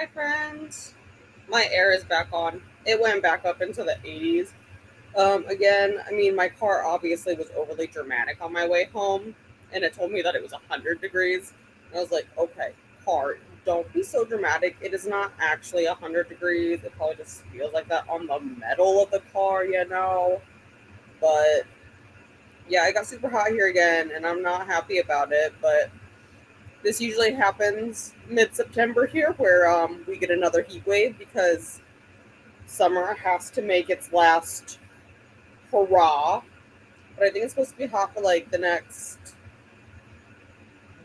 Hi, friends. My air is back on. It went back up into the 80s. Again, I mean, my car obviously was overly dramatic on my way home, and it told me that it was 100 degrees. And I was like, okay, car, don't be so dramatic. It is not actually 100 degrees. It probably just feels like that on the metal of the car. But yeah, it got super hot here again, and I'm not happy about it, but this usually happens mid September here, where we get another heat wave because summer has to make its last hurrah. But I think it's supposed to be hot for like the next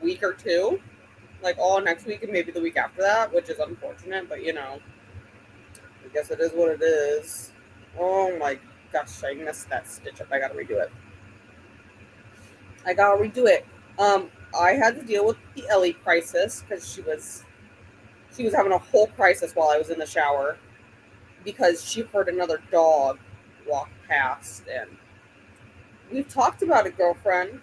week or two, like all next week and maybe the week after that, which is unfortunate, but I guess it is what it is. Oh my gosh, I messed that stitch up. I gotta redo it. I gotta redo it. I had to deal with the Ellie crisis because she was having a whole crisis while I was in the shower because she heard another dog walk past. And we've talked about it, girlfriend.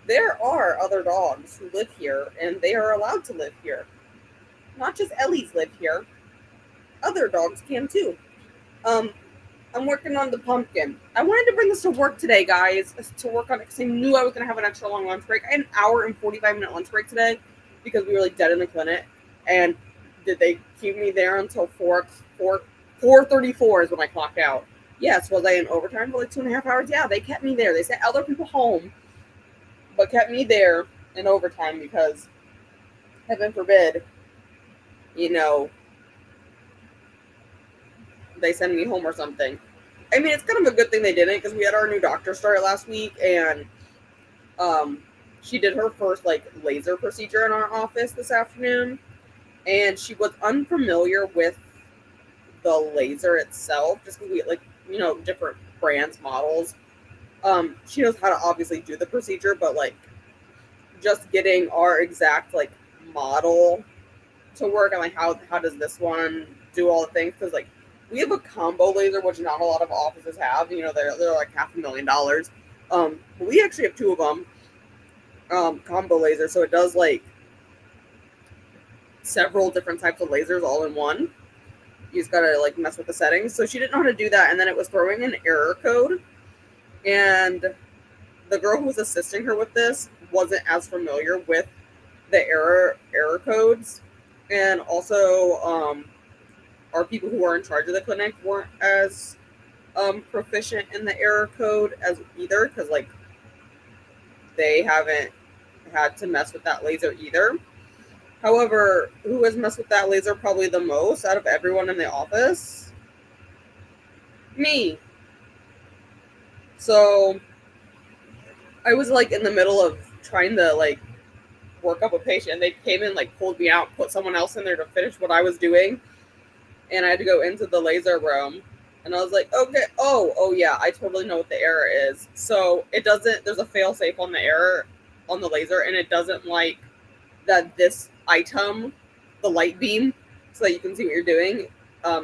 There are other dogs who live here, and they are allowed to live here. Not just Ellie's live here. Other dogs can too. Um, I'm working on the pumpkin. I wanted to bring this to work today, guys, to work on it because I knew I was going to have an extra long lunch break. I had an hour and 45-minute lunch break today because we were like dead in the clinic. And did they keep me there until 4:34 is when I clocked out. Yes, was I in overtime for like 2.5 hours? Yeah, they kept me there. They sent other people home, but kept me there in overtime because, heaven forbid, you know, they send me home or something. I mean, it's kind of a good thing they didn't because we had our new doctor start last week, and um, she did her first like laser procedure in our office this afternoon, and she was unfamiliar with the laser itself, just because we like different brands, models. She knows how to obviously do the procedure, but like just getting our exact like model to work and like how does this one do all the things, because like we have a combo laser which not a lot of offices have. They're like $500,000. But we actually have two of them, combo laser, so it does like several different types of lasers all in one. You just gotta like mess with the settings. So she didn't know how to do that, and then it was throwing an error code, and the girl who was assisting her with this wasn't as familiar with the error codes, and also our people who are in charge of the clinic weren't as proficient in the error code as either, because like they haven't had to mess with that laser either. However, who has messed with that laser probably the most out of everyone in the office? Me. So I was like in the middle of trying to like work up a patient, and they came in, like pulled me out, put someone else in there to finish what I was doing, and I had to go into the laser room. And I was like, okay, oh yeah, I totally know what the error is. So it doesn't. There's a fail safe on the error on the laser, and it doesn't like that this item, the light beam, so that you can see what you're doing.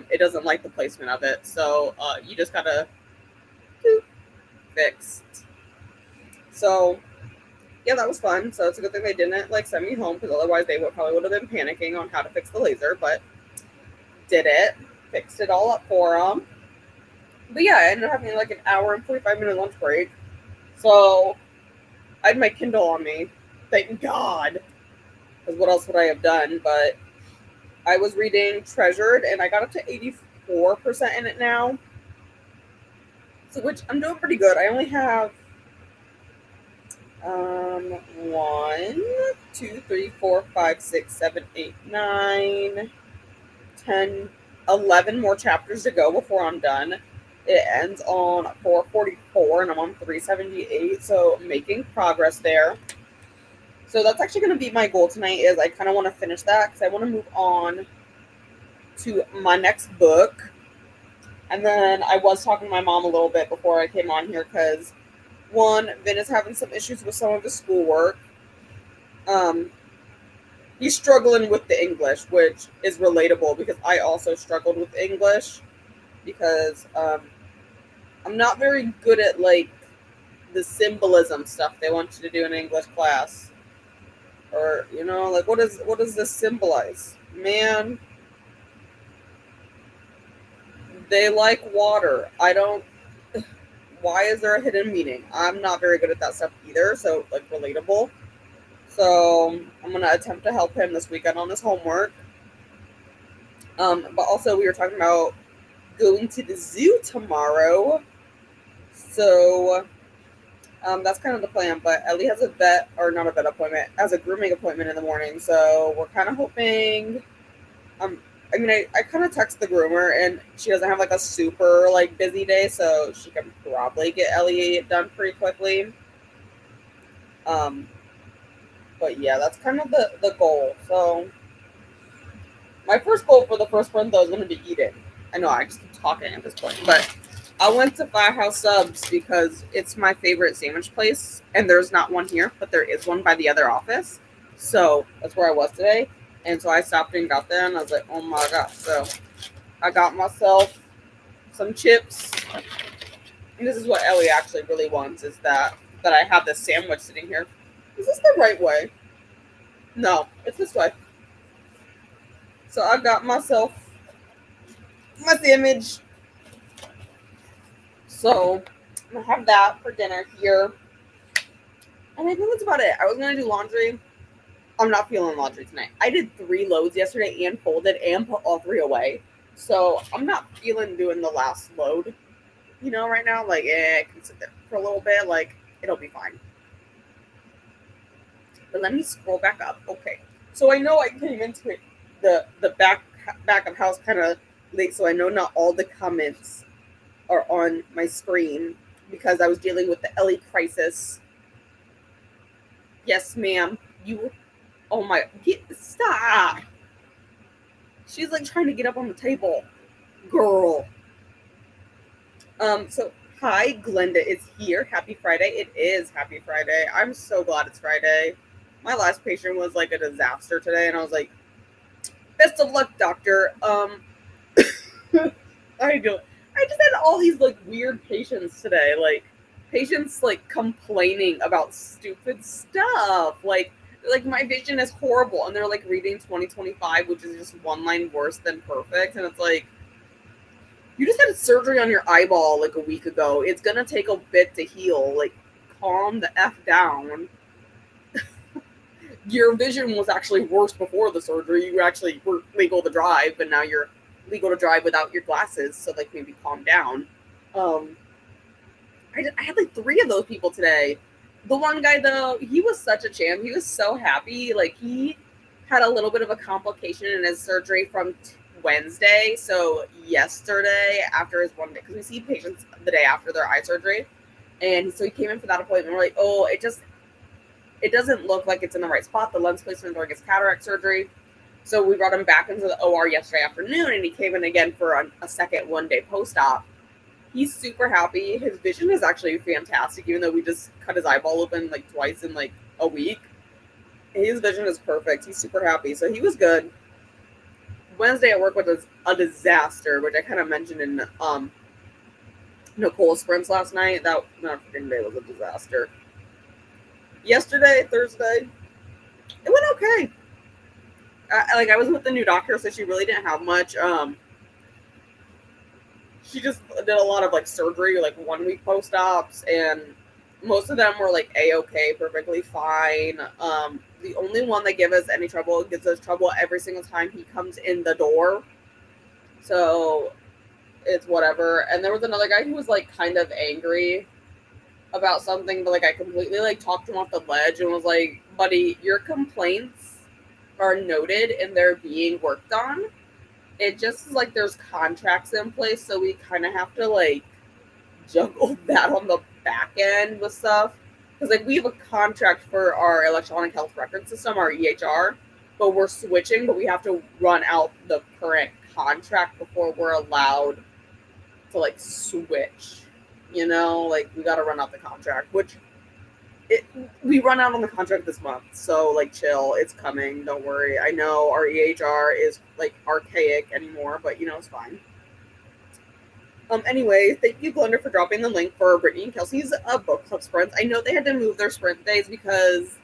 It doesn't like the placement of it, so you just gotta fix. So yeah, that was fun. So it's a good thing they didn't like send me home, because otherwise they would have been panicking on how to fix the laser. But did it, fixed it all up for them. But yeah, I ended up having like an hour and 45-minute lunch break. So I had my Kindle on me. Thank God. Because what else would I have done? But I was reading Treasured, and I got up to 84% in it now. So, which I'm doing pretty good. I only have one, two, three, four, five, six, seven, eight, 9, 10, 11 more chapters to go before I'm done. It ends on 444, and I'm on 378, so making progress there. So that's actually going to be my goal tonight. Is I kind of want to finish that because I want to move on to my next book. And then I was talking to my mom a little bit before I came on here because one, Vin is having some issues with some of his schoolwork. Um, he's struggling with the English, which is relatable because I also struggled with English because I'm not very good at like the symbolism stuff they want you to do in English class, or like what does this symbolize, man? They like water. I don't. Why is there a hidden meaning? I'm not very good at that stuff either. So like relatable. So I'm gonna attempt to help him this weekend on his homework. But also we were talking about going to the zoo tomorrow. So that's kind of the plan. But Ellie has a vet, or not a vet appointment, has a grooming appointment in the morning. So we're kind of hoping. I kind of text the groomer, and she doesn't have like a super like busy day, so she can probably get Ellie done pretty quickly. Um, but yeah, that's kind of the goal. So my first goal for the first run though is going to be eating. I know I just keep talking at this point, but I went to Firehouse Subs because it's my favorite sandwich place, and there's not one here, but there is one by the other office. So that's where I was today, and so I stopped and got there, and I was like, oh my gosh! So I got myself some chips, and this is what Ellie actually really wants: is that I have this sandwich sitting here. Is this the right way? No, it's this way. So I got myself my sandwich. So I'm gonna have that for dinner here. And I think that's about it. I was gonna do laundry. I'm not feeling laundry tonight. I did 3 loads yesterday and folded and put all 3 away. So I'm not feeling doing the last load. Right now, like, I can sit there for a little bit. Like, it'll be fine. But let me scroll back up. Okay. So I know I came into it the back of house kind of late, so I know not all the comments are on my screen because I was dealing with the Ellie crisis. Yes, ma'am. Oh my, stop. She's like trying to get up on the table. Girl. So hi, Glenda is here. Happy Friday. It is Happy Friday. I'm so glad it's Friday. My last patient was like a disaster today, and I was like, best of luck, doctor. I just had all these like weird patients today. Like patients like complaining about stupid stuff. Like my vision is horrible, and they're like reading 2025, which is just one line worse than perfect. And it's like, you just had surgery on your eyeball like a week ago. It's gonna take a bit to heal. Like, calm the F down. Your vision was actually worse before the surgery. You actually were legal to drive, but now you're legal to drive without your glasses. So like, maybe calm down. I had like 3 of those people today. The one guy though, he was such a champ. He was so happy. Like, he had a little bit of a complication in his surgery from Wednesday. So yesterday, after his one day, because we see patients the day after their eye surgery, and so he came in for that appointment. We're like, oh, it doesn't look like it's in the right spot, the lens placement during his cataract surgery. So we brought him back into the OR yesterday afternoon, and he came in again for a second one-day post-op. He's super happy. His vision is actually fantastic, even though we just cut his eyeball open like twice in like a week. His vision is perfect. He's super happy. So he was good. Wednesday at work was a disaster, which I kind of mentioned in Nicole's sprints last night. That freaking day was a disaster. Yesterday, Thursday, it went okay. I was with the new doctor, so she really didn't have much. She just did a lot of like surgery, like 1 week post-ops, and most of them were like A-okay, perfectly fine. The only one that gives us trouble every single time he comes in the door. So it's whatever. And there was another guy who was like kind of angry about something, but like I completely like talked him off the ledge and was like, buddy, your complaints are noted and they're being worked on. It just is like there's contracts in place, so we kind of have to like juggle that on the back end with stuff. Because like we have a contract for our electronic health record system, our EHR, but we're switching, but we have to run out the current contract before we're allowed to like switch. Like we got to run out the contract, which we run out on the contract this month. So like chill, it's coming. Don't worry. I know our EHR is like archaic anymore, but it's fine. Anyway, thank you, Glenda, for dropping the link for Brittany and Kelsey's book club sprints. I know they had to move their sprint days because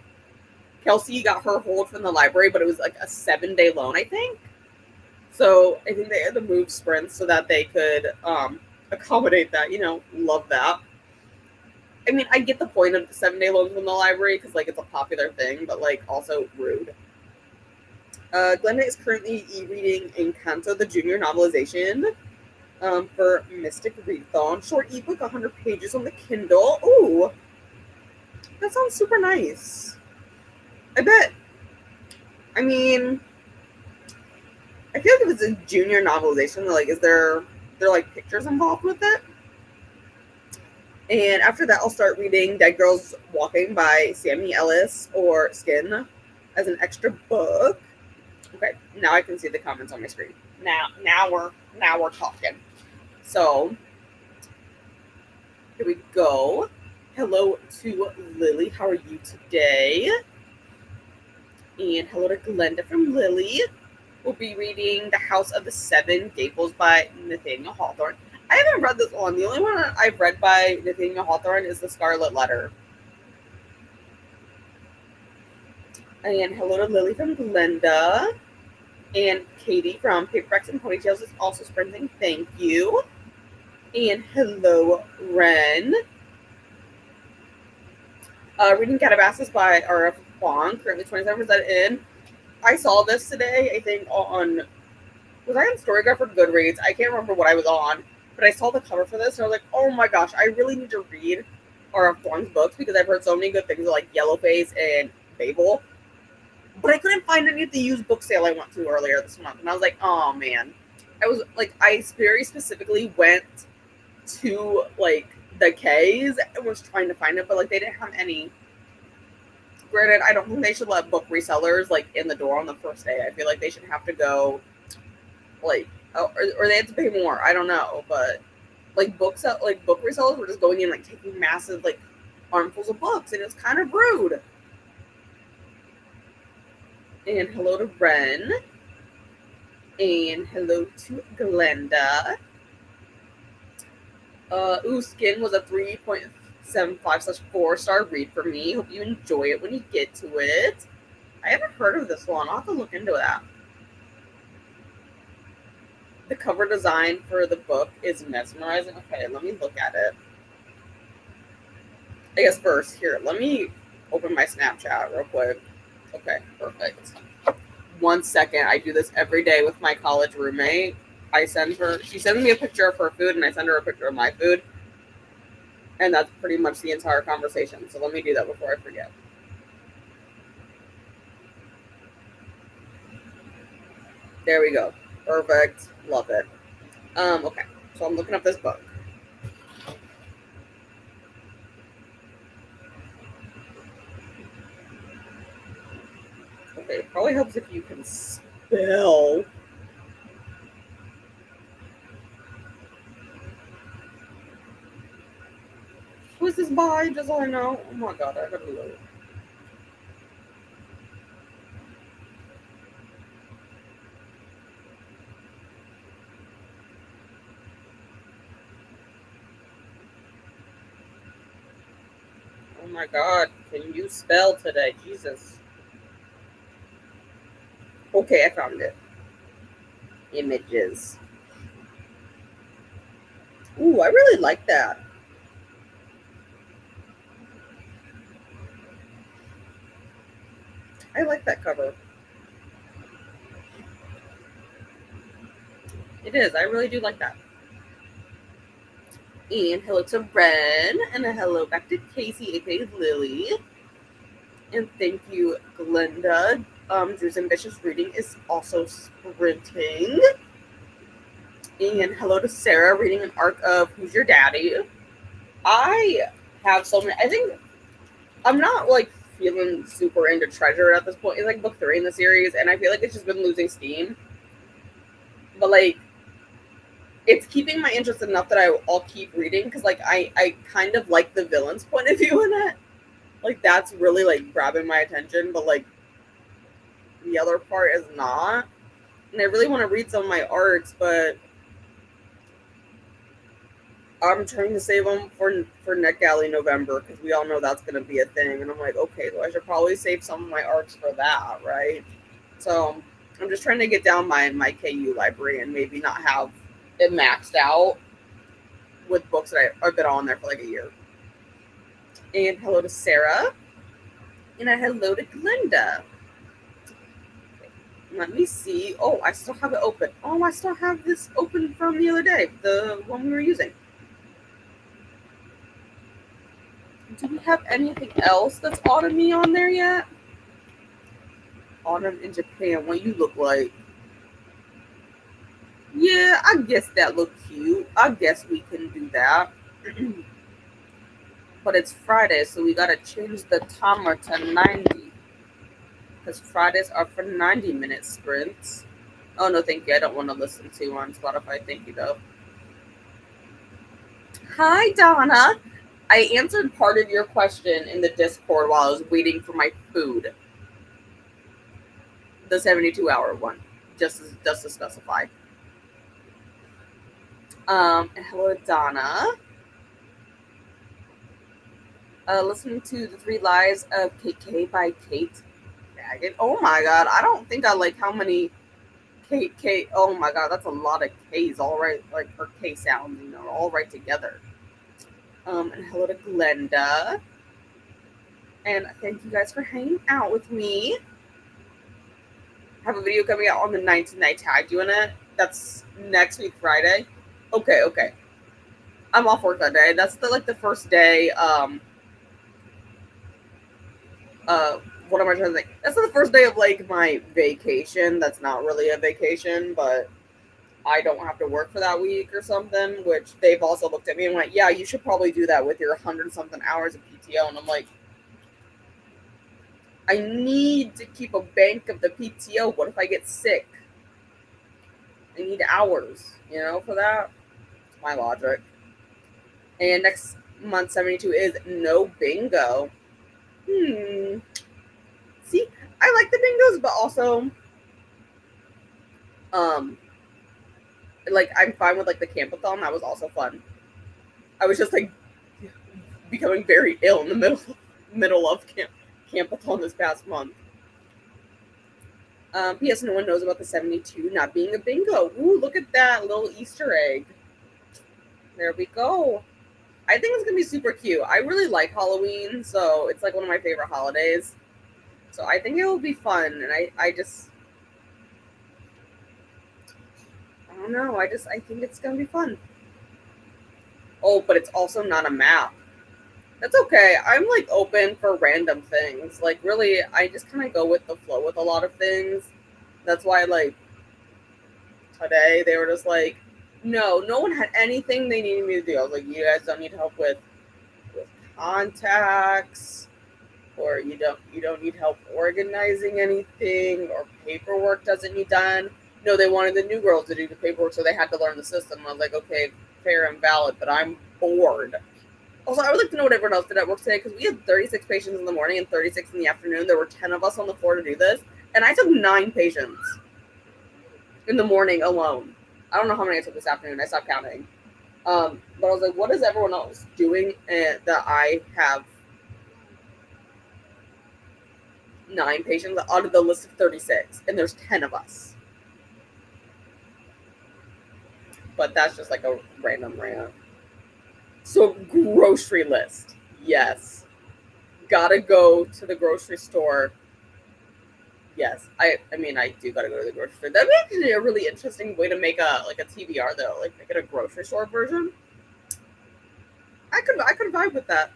Kelsey got her hold from the library, but it was like a 7-day loan, I think. So I think they had to move sprints so that they could accommodate that. Love that. I mean, I get the point of the 7-day loans from the library because like it's a popular thing, but like also rude. Glenda is currently e-reading Encanto, the junior novelization, for Mystic Readathon. Short ebook, 100 pages on the Kindle. Ooh, that sounds super nice. I bet. I mean, I feel like if it's a junior novelization, like, is there like pictures involved with it? And after that, I'll start reading Dead Girls Walking by Sammy Ellis or Skin as an extra book. Okay, now I can see the comments on my screen. Now we're talking. So here we go. Hello to Lily. How are you today? And hello to Glenda from Lily. We'll be reading The House of the Seven Gables by Nathaniel Hawthorne. I haven't read this one. The only one I've read by Nathaniel Hawthorne is The Scarlet Letter. And hello to Lily from Glenda. And Katie from Paperbacks and Ponytails is also sprinting. Thank you. And hello, Ren. Reading Calabasas by R.F. Huang, currently 27% in. I saw this today, I think, was I on Storygraph or Goodreads? I can't remember what I was on, but I saw the cover for this, and I was like, oh my gosh, I really need to read R.F. Huang's books, because I've heard so many good things like Yellowface and Babel, but I couldn't find any at the used book sale I went to earlier this month, and I was like, oh man. I very specifically went to, like, the K's and was trying to find it, but, like, they didn't have any. Granted, I don't think they should let book resellers, like, in the door on the first day. I feel like they should have to go, like, or they have to pay more. I don't know, but, like, book resellers were just going in, like, taking massive, like, armfuls of books, and it's kind of rude. And hello to Ren. And hello to Glenda. Skin was a 3.75/4-star read for me. Hope you enjoy it when you get to it. I haven't heard of this one. I'll have to look into that. The cover design for the book is mesmerizing. Okay, let me look at it. I guess first, here, let me open my Snapchat real quick. Okay, perfect. 1 second. I do this every day with my college roommate. She sends me a picture of her food, and I send her a picture of my food. And that's pretty much the entire conversation. So let me do that before I forget. There we go. Perfect. Love it. Okay. So I'm looking up this book. Okay, it probably helps if you can spell. Who is this by? Just so I know. Oh my god, I gotta look. Oh my god, can you spell today? Jesus. Okay, I found it. Images. Ooh, I really like that. I like that cover. It is. I really do like that. And hello to Ren, and a hello back to Casey, aka Lily. And thank you, Glenda. Drew's Ambitious Reading is also sprinting. And hello to Sarah, reading an arc of Who's Your Daddy? I have so many. I think I'm not like feeling super into Treasure at this point. It's like book 3 in the series, and I feel like it's just been losing steam. But like, it's keeping my interest enough that I'll keep reading, because like I kind of like the villain's point of view in it. Like, that's really like grabbing my attention, but like the other part is not. And I really want to read some of my arcs, but I'm trying to save them for NetGalley November, because we all know that's going to be a thing. And I'm like, okay, so I should probably save some of my arcs for that, right? So I'm just trying to get down my KU library and maybe not have it maxed out with books that I've been on there for like a year. And hello to Sarah. And a hello to Glenda. Let me see. Oh, I still have it open. Oh, I still have this open from the other day, the one we were using. Do we have anything else that's autumn-y on there yet? Autumn in Japan, what you look like? Yeah, I guess that look cute. I guess we can do that. But it's Friday, so we gotta change the timer to 90. Because Fridays are for 90-minute sprints. Oh, no, thank you. I don't want to listen to you on Spotify. Thank you, though. Hi, Donna. I answered part of your question in the Discord while I was waiting for my food. The 72-hour one, just to specify. And hello, Donna. Listening to The Three Lives of KK by Kate Daggett. Oh my god, I don't think I like how many Kate. Oh my god, that's a lot of K's all right, like her K sounds, all right together. And hello to Glenda. And thank you guys for hanging out with me. I have a video coming out on the 9th, and I tagged you in it. That's next week, Friday. Okay. I'm off work that day. That's the first day. What am I trying to think? That's the first day of like my vacation. That's not really a vacation, but I don't have to work for that week or something. Which they've also looked at me and went, "Yeah, you should probably do that with your 100-something hours of PTO." And I'm like, I need to keep a bank of the PTO. What if I get sick? I need hours, for that. It's my logic. And next month, 72 is no bingo. See, I like the bingos, but also, like, I'm fine with, like, the campathon. That was also fun. I was just, like, becoming very ill in the middle of campathon this past month. P.S. No one knows about the 72 not being a bingo. Ooh, look at that little Easter egg. There we go. I think it's going to be super cute. I really like Halloween, so it's, like, one of my favorite holidays. So I think it will be fun, and I don't know. I think it's going to be fun. Oh, but it's also not a map. That's okay. I'm, like, open for random things. Like, really, I just kind of go with the flow with a lot of things. That's why, like, today they were just like, no one had anything they needed me to do. I was like, you guys don't need help with contacts, or you don't need help organizing anything, or paperwork doesn't need done. No, they wanted the new girls to do the paperwork, so they had to learn the system. I was like, okay, fair and valid, but I'm bored. Also, I would like to know what everyone else did at work today, because we had 36 patients in the morning and 36 in the afternoon. There were 10 of us on the floor to do this, and I took 9 patients in the morning alone. I don't know how many I took this afternoon. I stopped counting. But I was like, what is everyone else doing that I have 9 patients out of the list of 36, and there's 10 of us. But that's just like a random rant. So, grocery list. Yes. Gotta go to the grocery store. Yes. I mean, I do gotta go to the grocery store. That'd be actually a really interesting way to make a TBR, though. Like, make it a grocery store version. I could vibe with that.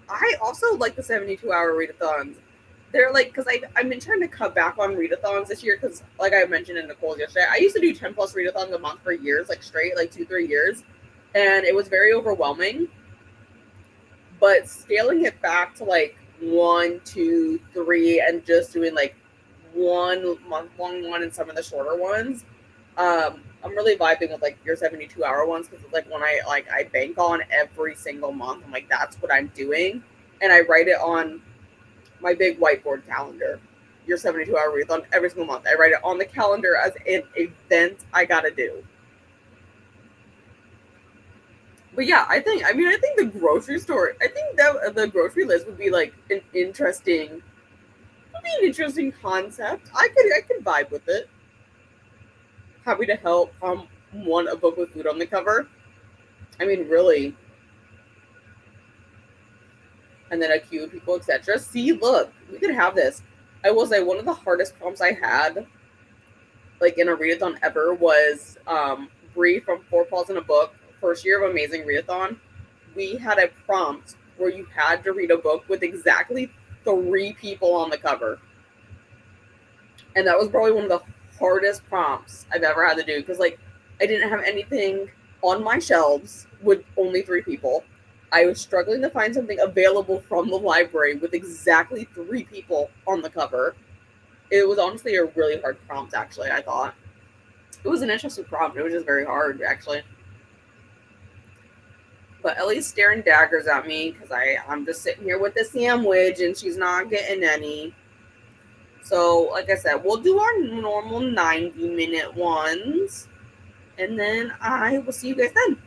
I also like the 72-hour readathons. They're like, because I've been trying to cut back on readathons this year, because like I mentioned in Nicole's yesterday, I used to do 10 plus readathons a month for years, like straight, like 2-3 years, and it was very overwhelming. But scaling it back to like 1, 2, 3, and just doing like 1 month-long one and some of the shorter ones, I'm really vibing with like your 72-hour ones, because it's like when I bank on every single month. I'm like, that's what I'm doing, and I write it on my big whiteboard calendar. Your 72-hour readathon every single month. I write it on the calendar as an event I gotta do. But yeah, I think the grocery store, I think that the grocery list would be like an interesting would be an interesting concept. I could vibe with it. Happy to help want a book with food on the cover. I mean, really. And then a queue of people, etc. See, look, we could have this. I will say one of the hardest prompts I had, like in a readathon ever, was Bree from Four Paws in a Book, first year of Amazing Readathon. We had a prompt where you had to read a book with exactly 3 people on the cover. And that was probably one of the hardest prompts I've ever had to do because, like, I didn't have anything on my shelves with only 3 people. I was struggling to find something available from the library with exactly 3 people on the cover. It was honestly a really hard prompt, actually, I thought. It was an interesting prompt. It was just very hard, actually. But Ellie's staring daggers at me because I'm just sitting here with the sandwich and she's not getting any. So, like I said, we'll do our normal 90-minute ones. And then I will see you guys then.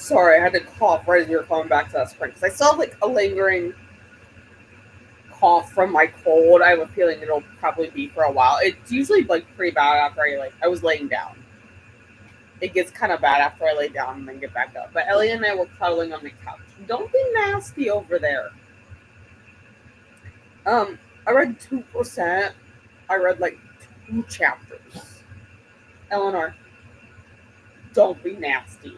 Sorry, I had to cough right as you were coming back to that sprint because I still have like a lingering cough from my cold. I have a feeling it'll probably be for a while. It's usually like pretty bad after I was laying down. It gets kind of bad after I lay down and then get back up. But Ellie and I were cuddling on the couch. Don't be nasty over there. I read 2%. I read like 2 chapters. Eleanor, don't be nasty.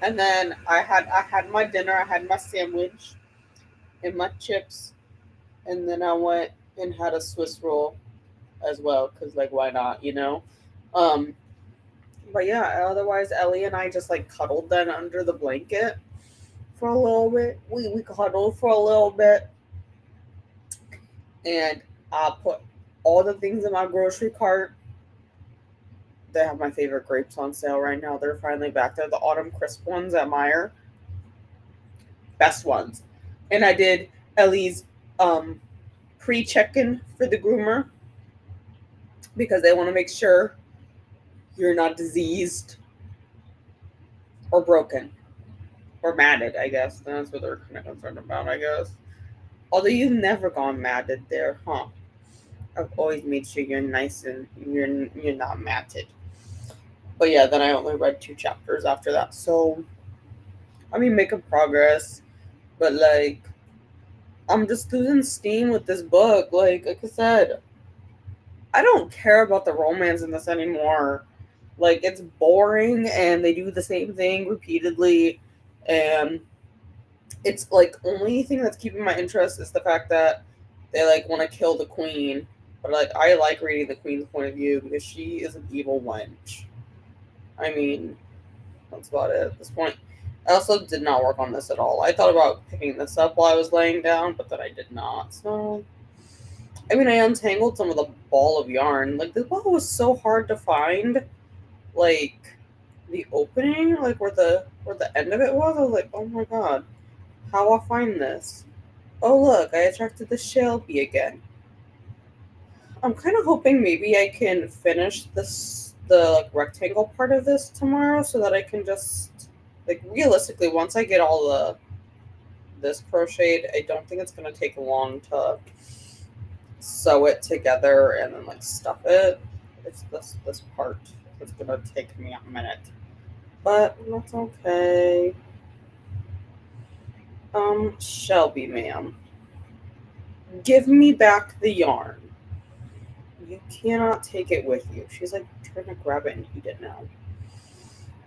And then I had my dinner. I had my sandwich and my chips, and then I went and had a Swiss roll as well, because like why not, you know? Um, but yeah, otherwise Ellie and I just like cuddled then under the blanket for a little bit. We cuddled for a little bit, and I put all the things in my grocery cart. They have my favorite grapes on sale right now. They're finally back there. The autumn crisp ones at Meyer, best ones. And I did Ellie's pre-check-in for the groomer because they want to make sure you're not diseased or broken or matted, I guess. That's what they're kind of concerned about, I guess. Although you've never gone matted there, huh? I've always made sure you're nice and you're not matted. But yeah, then I only read 2 chapters after that. So, I mean, making progress. But like, I'm just losing steam with this book. Like I said, I don't care about the romance in this anymore. Like, it's boring and they do the same thing repeatedly. And it's like, only thing that's keeping my interest is the fact that they like want to kill the queen. But like, I like reading the queen's point of view because she is an evil wench. I mean, that's about it at this point. I also did not work on this at all. I thought about picking this up while I was laying down, but then I did not. So, I mean, I untangled some of the ball of yarn. Like, this ball was so hard to find. Like, the opening, like where the end of it was. I was like, oh my god, how I'll find this? Oh look, I attracted the Shelby again. I'm kind of hoping maybe I can finish the like rectangle part of this tomorrow so that I can just like realistically once I get all this crocheted, I don't think it's gonna take long to sew it together and then like stuff it. It's this part that's gonna take me a minute, but that's okay. Shelby, ma'am, give me back the yarn. You cannot take it with you. She's like trying to grab it and eat it now.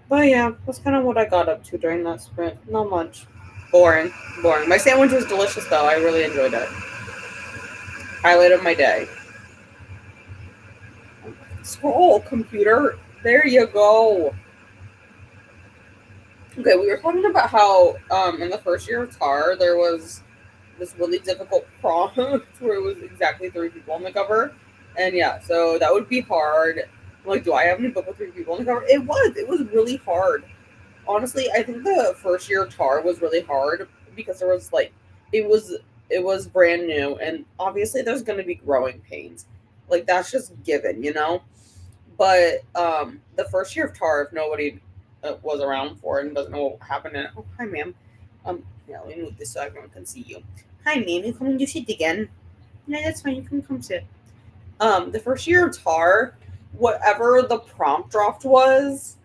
But yeah, that's kind of what I got up to during that sprint. Not much. Boring. Boring. My sandwich was delicious though. I really enjoyed it. Highlight of my day. Scroll, computer. There you go. Okay, we were talking about how in the first year of TAR there was this really difficult prompt where it was exactly 3 people on the cover. And yeah, so that would be hard. Like, do I have any book with 3 people on the cover? It was really hard. Honestly, I think the first year of TAR was really hard because there was like it was brand new and obviously there's gonna be growing pains. Like that's just given, you know? But the first year of TAR, if nobody was around for it and doesn't know what happened in it. Oh, hi ma'am. Yeah, let me move this so everyone can see you. Hi ma'am, you coming to sit again? No, that's fine, you can come sit. The first year of TAR, whatever the prompt draft was,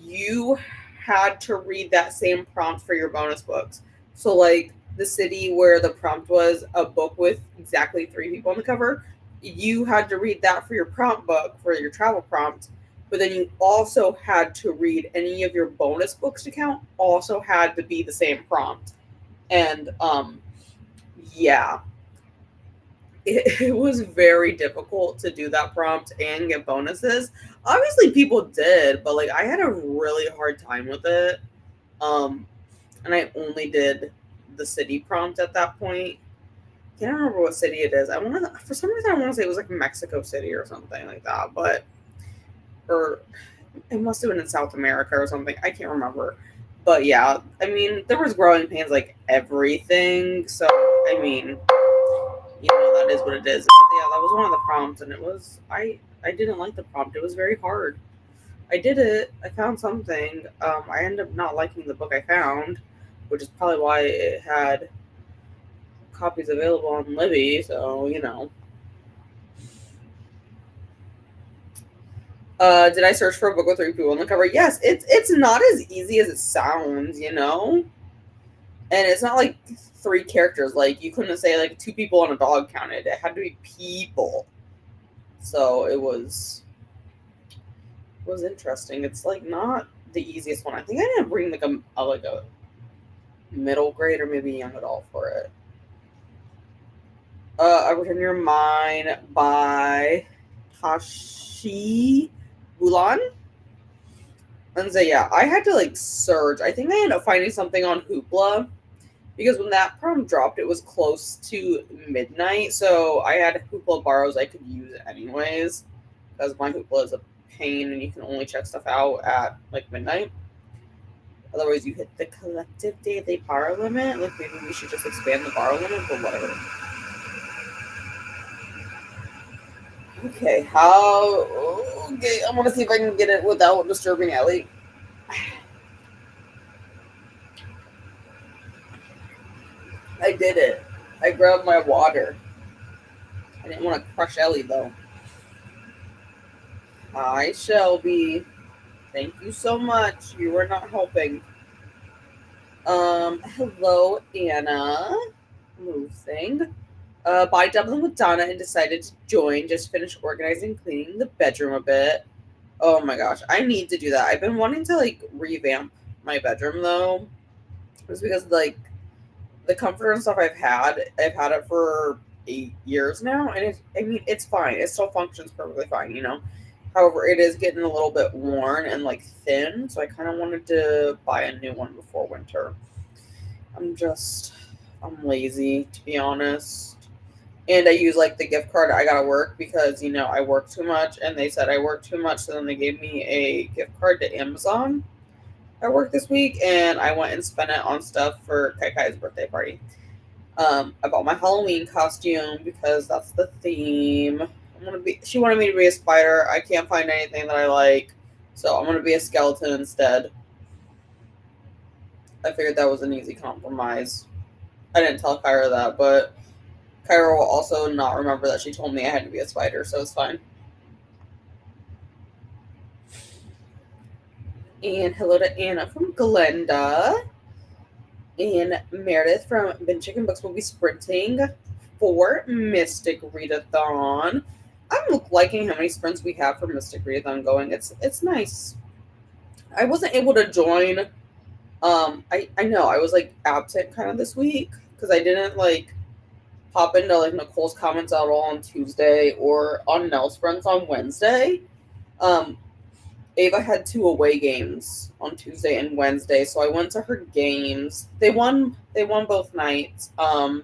you had to read that same prompt for your bonus books. So, like the city where the prompt was a book with exactly 3 people on the cover, you had to read that for your prompt book for your travel prompt. But then you also had to read any of your bonus books to count. Also had to be the same prompt, and yeah, it was very difficult to do that prompt and get bonuses. Obviously people did, but like I had a really hard time with it. And I only did the city prompt at that point. I can't remember what city it is. I want to, for some reason I want to say it was like Mexico City or something like that, but or it must have been in South America or something. I can't remember. But yeah, I mean, there was growing pains like everything. So I mean, you know, that is what it is. But yeah, that was one of the prompts, and it was I didn't like the prompt. It was very hard. I did it. I found something. I ended up not liking the book I found, which is probably why it had copies available on Libby. So did I search for a book with three people on the cover? Yes. It's not as easy as it sounds, and it's not like three characters. Like you couldn't say like two people and a dog counted. It had to be people. So it was interesting. It's like not the easiest one. I think I didn't bring like a middle grade or maybe young adult for it. I Return Your Mind by Tashi Bulan. And so yeah, I had to like search. I think I ended up finding something on Hoopla because when that prom dropped, it was close to midnight. So I had Hoopla borrows I could use anyways because my Hoopla is a pain and you can only check stuff out at like midnight. Otherwise, you hit the collective daily borrow limit. Like maybe we should just expand the borrow limit, but whatever. Okay, how? Okay, I'm gonna see if I can get it without disturbing Ellie. I did it. I grabbed my water. I didn't want to crush Ellie though. Hi, Shelby. Thank you so much. You were not helping. Hello, Anna. Move thing. Body doubling with Donna and decided to join. Just finished organizing, cleaning the bedroom a bit. Oh my gosh, I need to do that. I've been wanting to like revamp my bedroom though. Just because like the comforter and stuff I've had it for 8 years now, and I mean, it's fine. It still functions perfectly fine. However, it is getting a little bit worn and like thin, so I kind of wanted to buy a new one before winter. I'm just, I'm lazy to be honest. And I use like the gift card I got to work because, I work too much and they said I work too much. So then they gave me a gift card to Amazon at work this week and I went and spent it on stuff for Kai Kai's birthday party. I bought my Halloween costume because that's the theme. She wanted me to be a spider. I can't find anything that I like. So I'm going to be a skeleton instead. I figured that was an easy compromise. I didn't tell Kyra that, but Kyra will also not remember that she told me I had to be a spider, so it's fine. And hello to Anna from Glenda. And Meredith from Ben Chicken Books will be sprinting for Mystic Readathon. I'm liking how many sprints we have for Mystic Readathon going. It's nice. I wasn't able to join. I know I was like absent kind of this week because I didn't like pop into like Nicole's comments at all on Tuesday or on Nell's sprints on Wednesday. Ava had 2 away games on Tuesday and Wednesday, so I went to her games. They won both nights. Though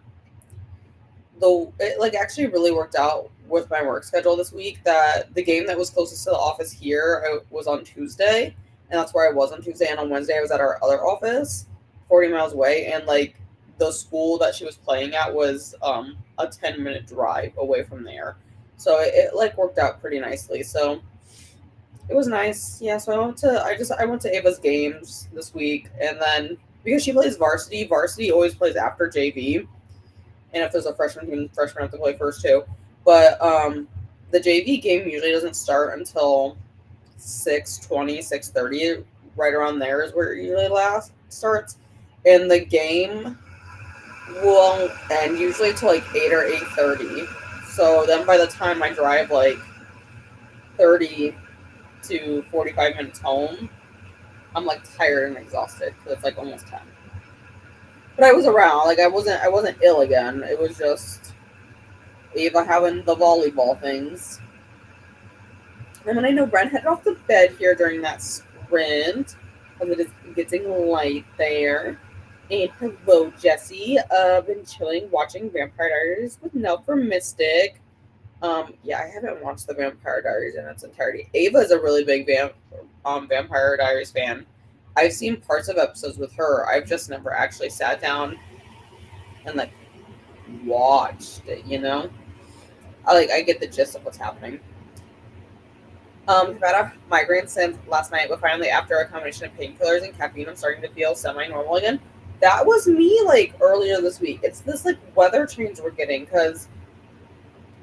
it like actually really worked out with my work schedule this week that the game that was closest to the office here was on Tuesday, and that's where I was on Tuesday, and on Wednesday I was at our other office, 40 miles away, and like the school that she was playing at was a 10-minute drive away from there. So it like worked out pretty nicely. So it was nice. Yeah, so I went to Ava's games this week and then because she plays varsity always plays after JV. And if there's a freshman team, freshmen have to play first too. But the JV game usually doesn't start until 6:20, 6:30, right around there is where it usually last starts. And the game will end usually till like 8 or 8:30. So then by the time I drive like 30 to 45 minutes home, I'm like tired and exhausted because it's like almost 10. But I was around, like I wasn't ill again. It was just Ava having the volleyball things. And then I know Brent headed off the bed here during that sprint because it is getting light there. And hello, Jesse. Been chilling, watching Vampire Diaries with Nell for Mystic. Yeah, I haven't watched the Vampire Diaries in its entirety. Ava is a really big Vampire Diaries fan. I've seen parts of episodes with her. I've just never actually sat down and like watched it. I get the gist of what's happening. I've had a migraine since last night, but finally, after a combination of painkillers and caffeine, I'm starting to feel semi-normal again. That was me like earlier this week. It's this like weather change we're getting because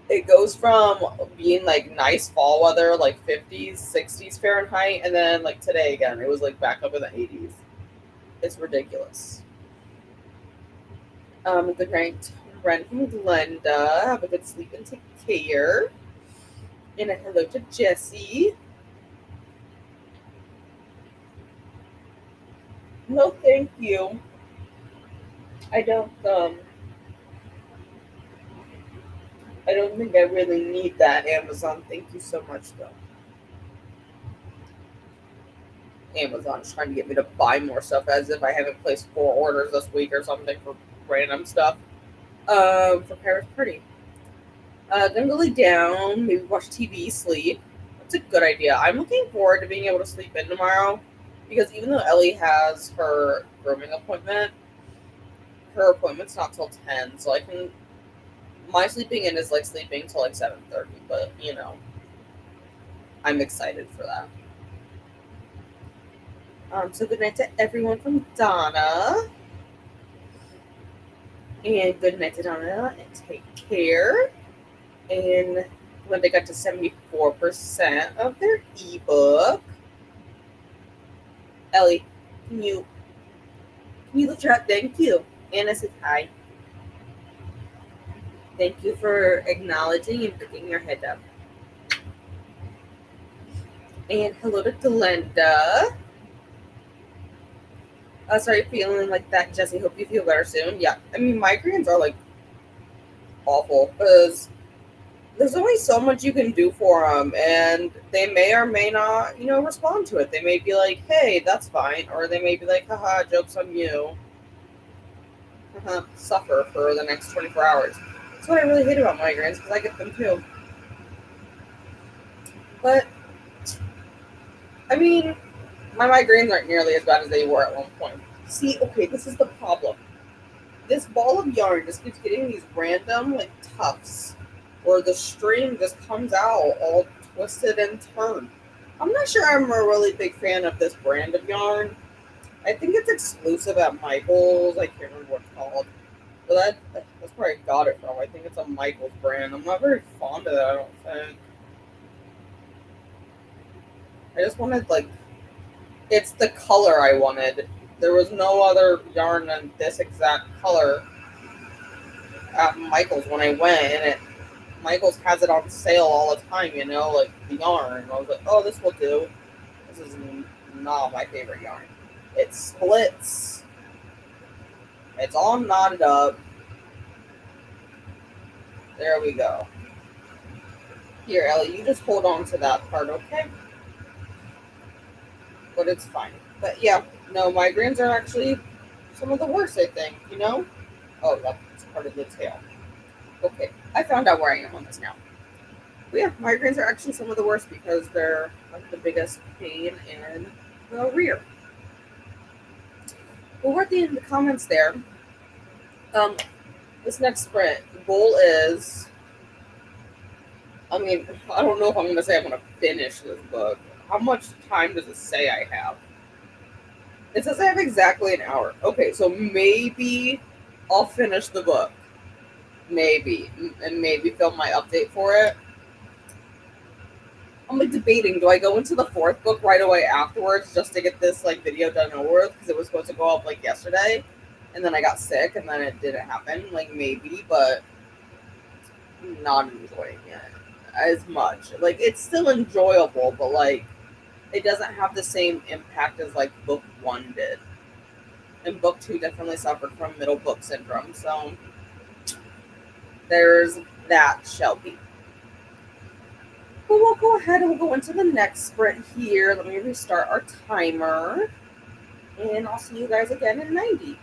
it goes from being like nice fall weather, like 50s, 60s Fahrenheit, and then like today again, it was like back up in the 80s. It's ridiculous. Good night, Ren from Glenda. Have a good sleep and take care. And a hello to Jessie. No, thank you. I don't. I don't think I really need that Amazon. Thank you so much, though. Amazon's trying to get me to buy more stuff as if I haven't placed 4 orders this week or something for random stuff. For Paris Party. Then really down, maybe watch TV, sleep. That's a good idea. I'm looking forward to being able to sleep in tomorrow because even though Ellie has her grooming appointment, her appointment's not till 10, so I can. My sleeping in is like sleeping till like 7:30, but I'm excited for that. So good night to everyone from Donna. And good night to Donna and take care. And when they got to 74% of their ebook, Ellie, can you lift your up? Thank you. Anna says hi. Thank you for acknowledging and picking your head up. And hello to Glenda. Sorry feeling like that, Jesse. Hope you feel better soon. Yeah, I mean migraines are like awful because there's only so much you can do for them, and they may or may not, respond to it. They may be like, "Hey, that's fine," or they may be like, "Haha, jokes on you." Suffer for the next 24 hours. That's what I really hate about migraines because I get them too. But I mean, my migraines aren't nearly as bad as they were at one point. See, okay, this is the problem. This ball of yarn just keeps getting these random like tufts, where the string just comes out all twisted and turned. I'm not sure I'm a really big fan of this brand of yarn. I think it's exclusive at Michaels. I can't remember what it's called. But that's where I got it from. I think it's a Michaels brand. I'm not very fond of it, I don't think. I just wanted, like, it's the color I wanted. There was no other yarn than this exact color at Michaels when I went, and Michaels has it on sale all the time, like the yarn. I was like, oh, this will do. This is not my favorite yarn. It splits. It's all knotted up. There we go. Here, Ellie, you just hold on to that part, okay? But it's fine. But yeah, no, migraines are actually some of the worst, I think. Oh, that's part of the tail. Okay, I found out where I am on this now. But yeah, migraines are actually some of the worst because they're like the biggest pain in the rear. Well, we're at the end of the comments there. Um, this next sprint goal is, I mean, I don't know if I'm going to say I'm going to finish this book. How much time does it say I have? It says I have exactly an hour. Okay, so maybe I'll finish the book. Maybe. And maybe film my update for it. I'm like debating, do I go into the fourth book right away afterwards just to get this like video done over with? Because it was supposed to go up like yesterday. And then I got sick and then it didn't happen. Like maybe, but I'm not enjoying it as much. Like it's still enjoyable, but like it doesn't have the same impact as like book one did. And book two definitely suffered from middle book syndrome. So there's that, Shelby. But we'll go ahead and we'll go into the next sprint here. Let me restart our timer. And I'll see you guys again in 90.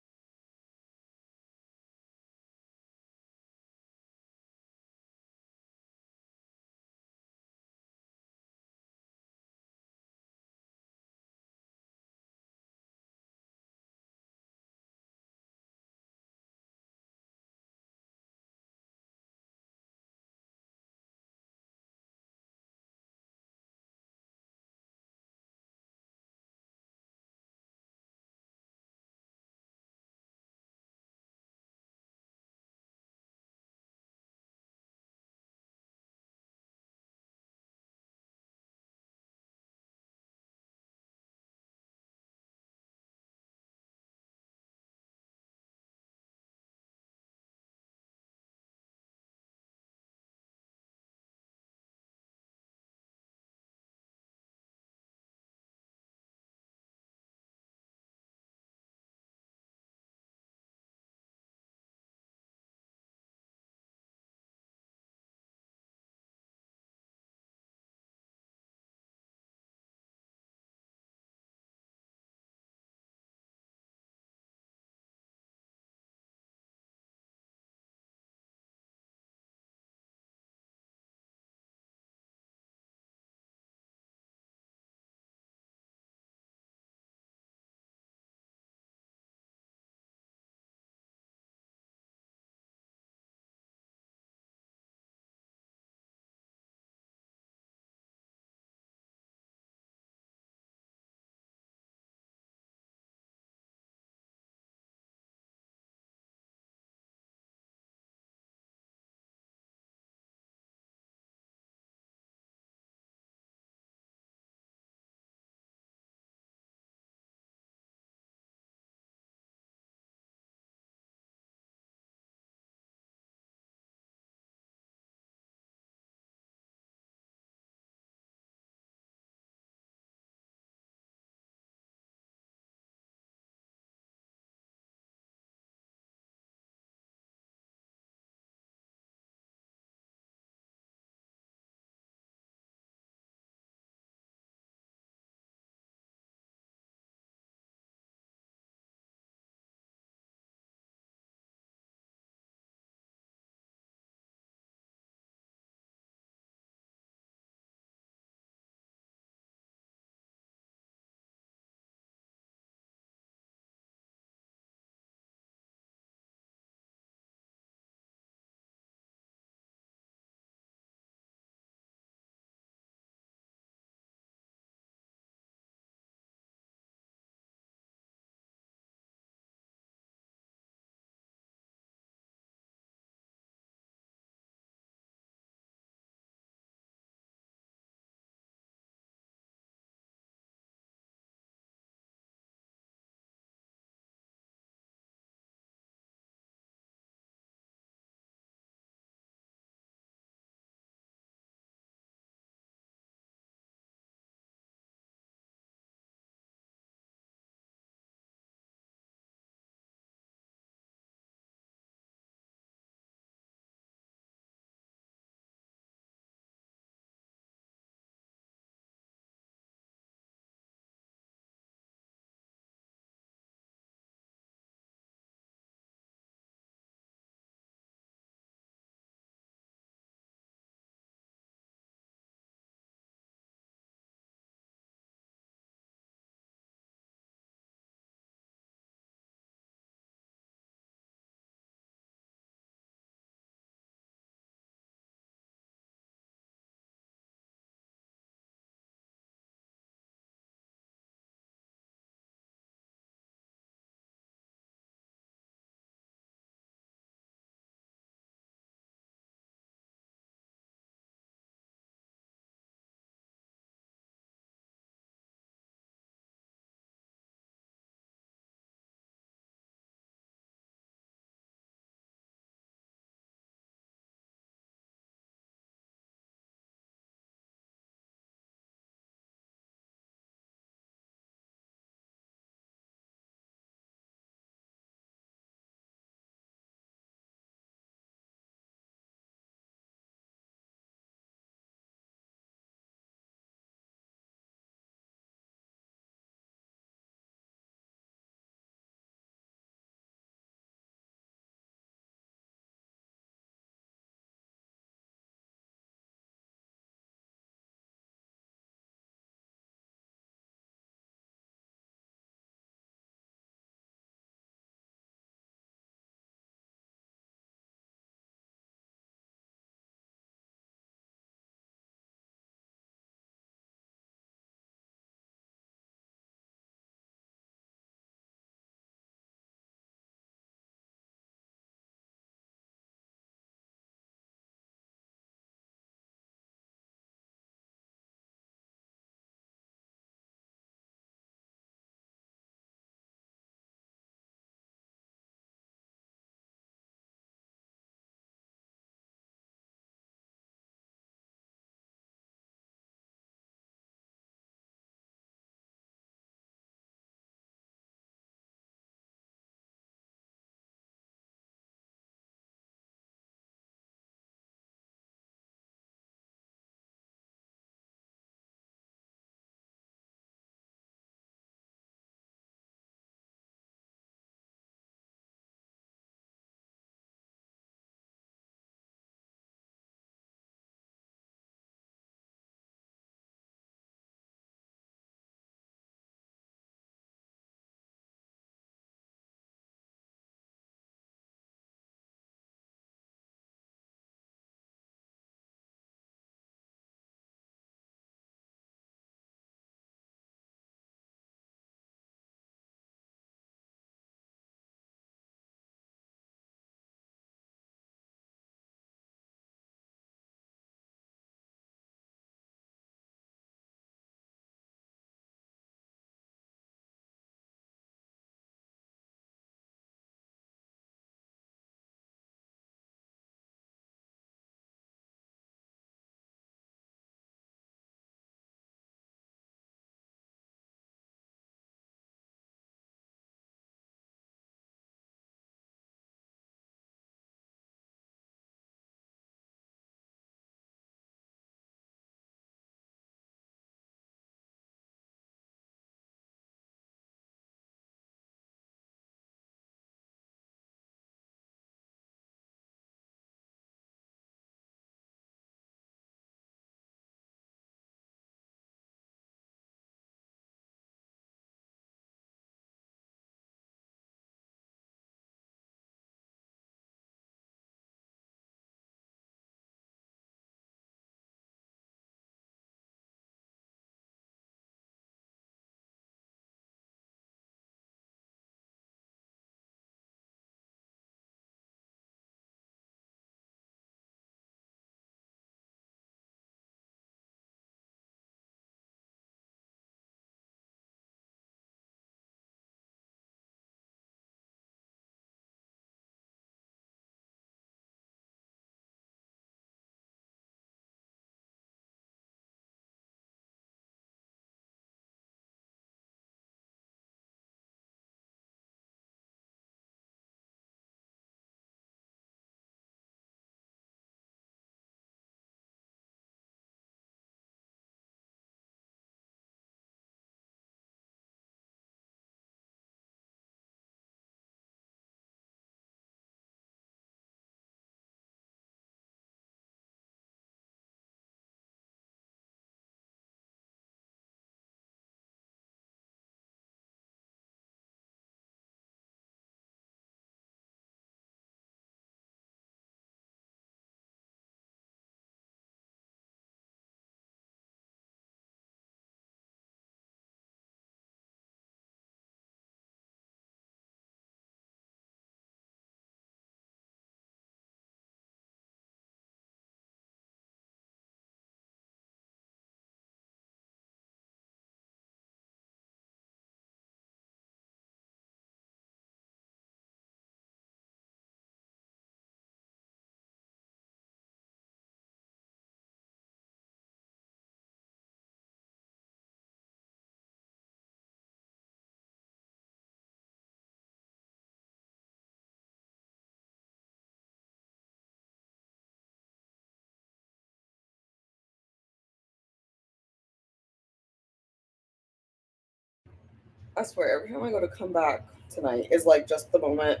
I swear, every time I go to come back tonight is like just the moment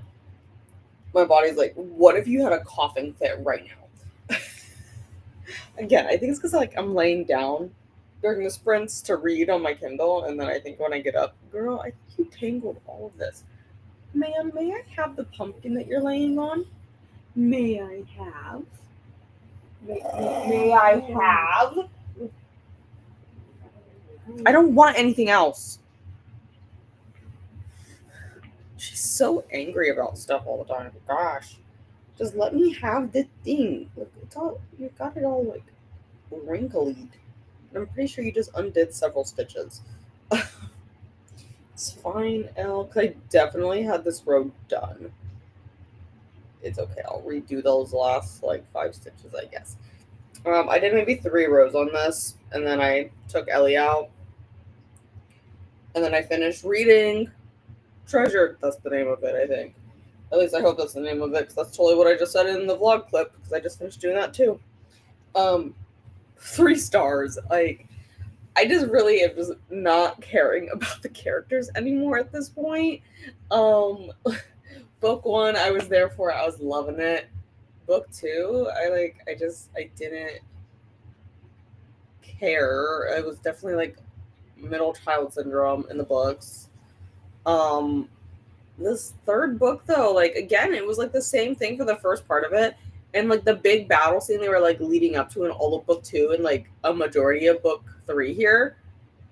my body's like, what if you had a coughing fit right now? Again, I think it's because like I'm laying down during the sprints to read on my Kindle, and then I think when I get up, girl, I think you tangled all of this. Ma'am, may I have the pumpkin that you're laying on? May I have? May I have? I don't want anything else. She's so angry about stuff all the time. Gosh, just let me have the thing. Look, it's all you got it all like wrinkly. And I'm pretty sure you just undid several stitches. It's fine, Elle, 'cause I definitely had this row done. It's okay. I'll redo those last like 5 stitches, I guess. I did maybe 3 rows on this, and then I took Ellie out, and then I finished reading Treasure. That's the name of it, I think. At least I hope that's the name of it, because that's totally what I just said in the vlog clip, because I just finished doing that too. 3 stars. Like, I just really am just not caring about the characters anymore at this point. Book 1, I was there for it. I was loving it. Book 2, I didn't care. It was definitely like middle child syndrome in the books. This third book though, like again, it was like the same thing for the first part of it. And like the big battle scene they were like leading up to in all of book 2 and like a majority of book 3 here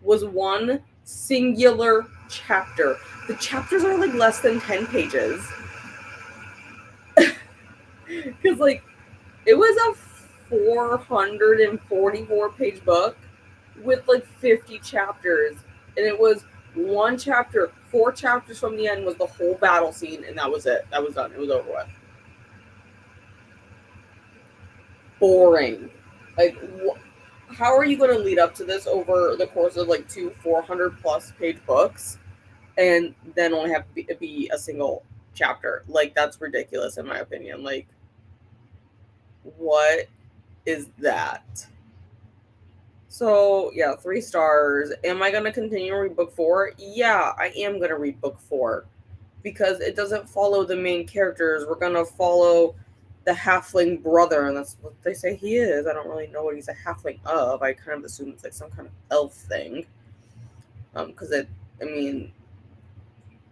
was one singular chapter. The chapters are like less than 10 pages. Because like it was a 444 page book with like 50 chapters, and it was one chapter, 4 chapters from the end was the whole battle scene, and that was it. That was done. It was over with. Boring. Like, how are you going to lead up to this over the course of like 2 400+ page books, and then only have to be a single chapter? Like, that's ridiculous in my opinion. Like, what is that? So yeah, 3 stars. Am I gonna continue to read book 4? Yeah, I am gonna read book 4, because it doesn't follow the main characters. We're gonna follow the halfling brother, and that's what they say he is. I don't really know what he's a halfling of. I kind of assume it's like some kind of elf thing. Because I mean,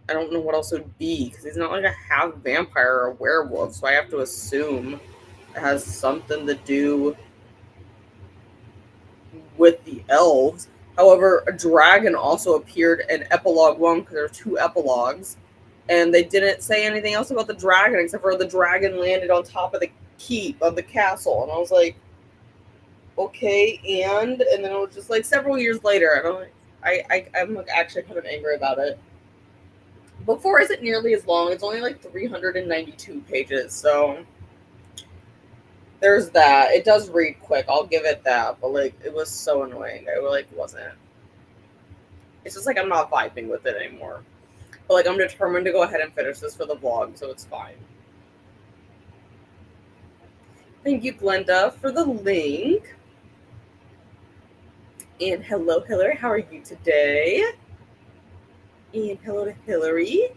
I don't know what else it would be, because he's not like a half vampire or a werewolf, so I have to assume it has something to do with the elves. However, a dragon also appeared in epilogue 1, because there are 2 epilogues, and they didn't say anything else about the dragon except for the dragon landed on top of the keep of the castle, and I was like, okay, and then it was just like several years later, and I'm like actually kind of angry about it. Book 4 isn't nearly as long. It's only like 392 pages, so there's that. It does read quick, I'll give it that, but like it was so annoying. I like wasn't. It's just like I'm not vibing with it anymore. But like I'm determined to go ahead and finish this for the vlog, so it's fine. Thank you, Glenda, for the link. And hello, Hillary. How are you today? And hello to Hillary.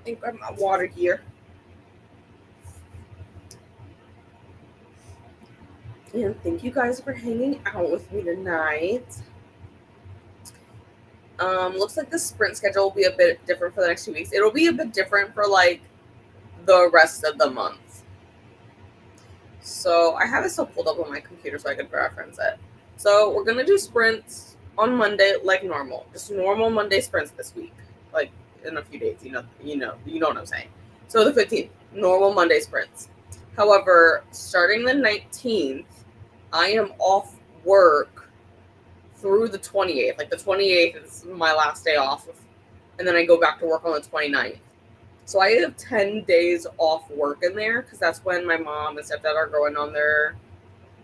And grab my water here. And thank you guys for hanging out with me tonight. Looks like the sprint schedule will be a bit different for the next 2 weeks. It'll be a bit different for like the rest of the month. So I have it still pulled up on my computer so I could reference it. So we're gonna do sprints on Monday like normal, just normal Monday sprints this week, like in a few days. You know what I'm saying. So the 15th, normal Monday sprints. However, starting the 19th, I am off work through the 28th. Like the 28th is my last day off, and then I go back to work on the 29th. So I have 10 days off work in there, because that's when my mom and stepdad are going on their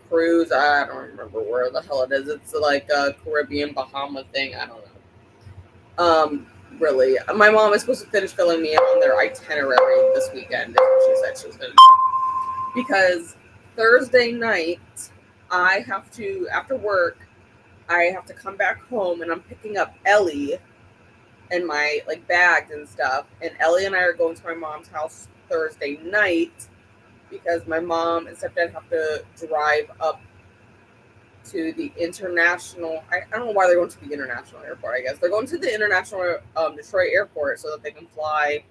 cruise. I don't remember where the hell it is. It's like a Caribbean Bahama thing. I don't know. Really, my mom is supposed to finish filling me in on their itinerary this weekend. She said she was going to do. Because Thursday night, I have to, after work, I have to come back home and I'm picking up Ellie and my like bags and stuff. And Ellie and I are going to my mom's house Thursday night because my mom and stepdad have to drive up to the international. I don't know why they're going to the international airport. I guess they're going to the international Detroit airport so that they can fly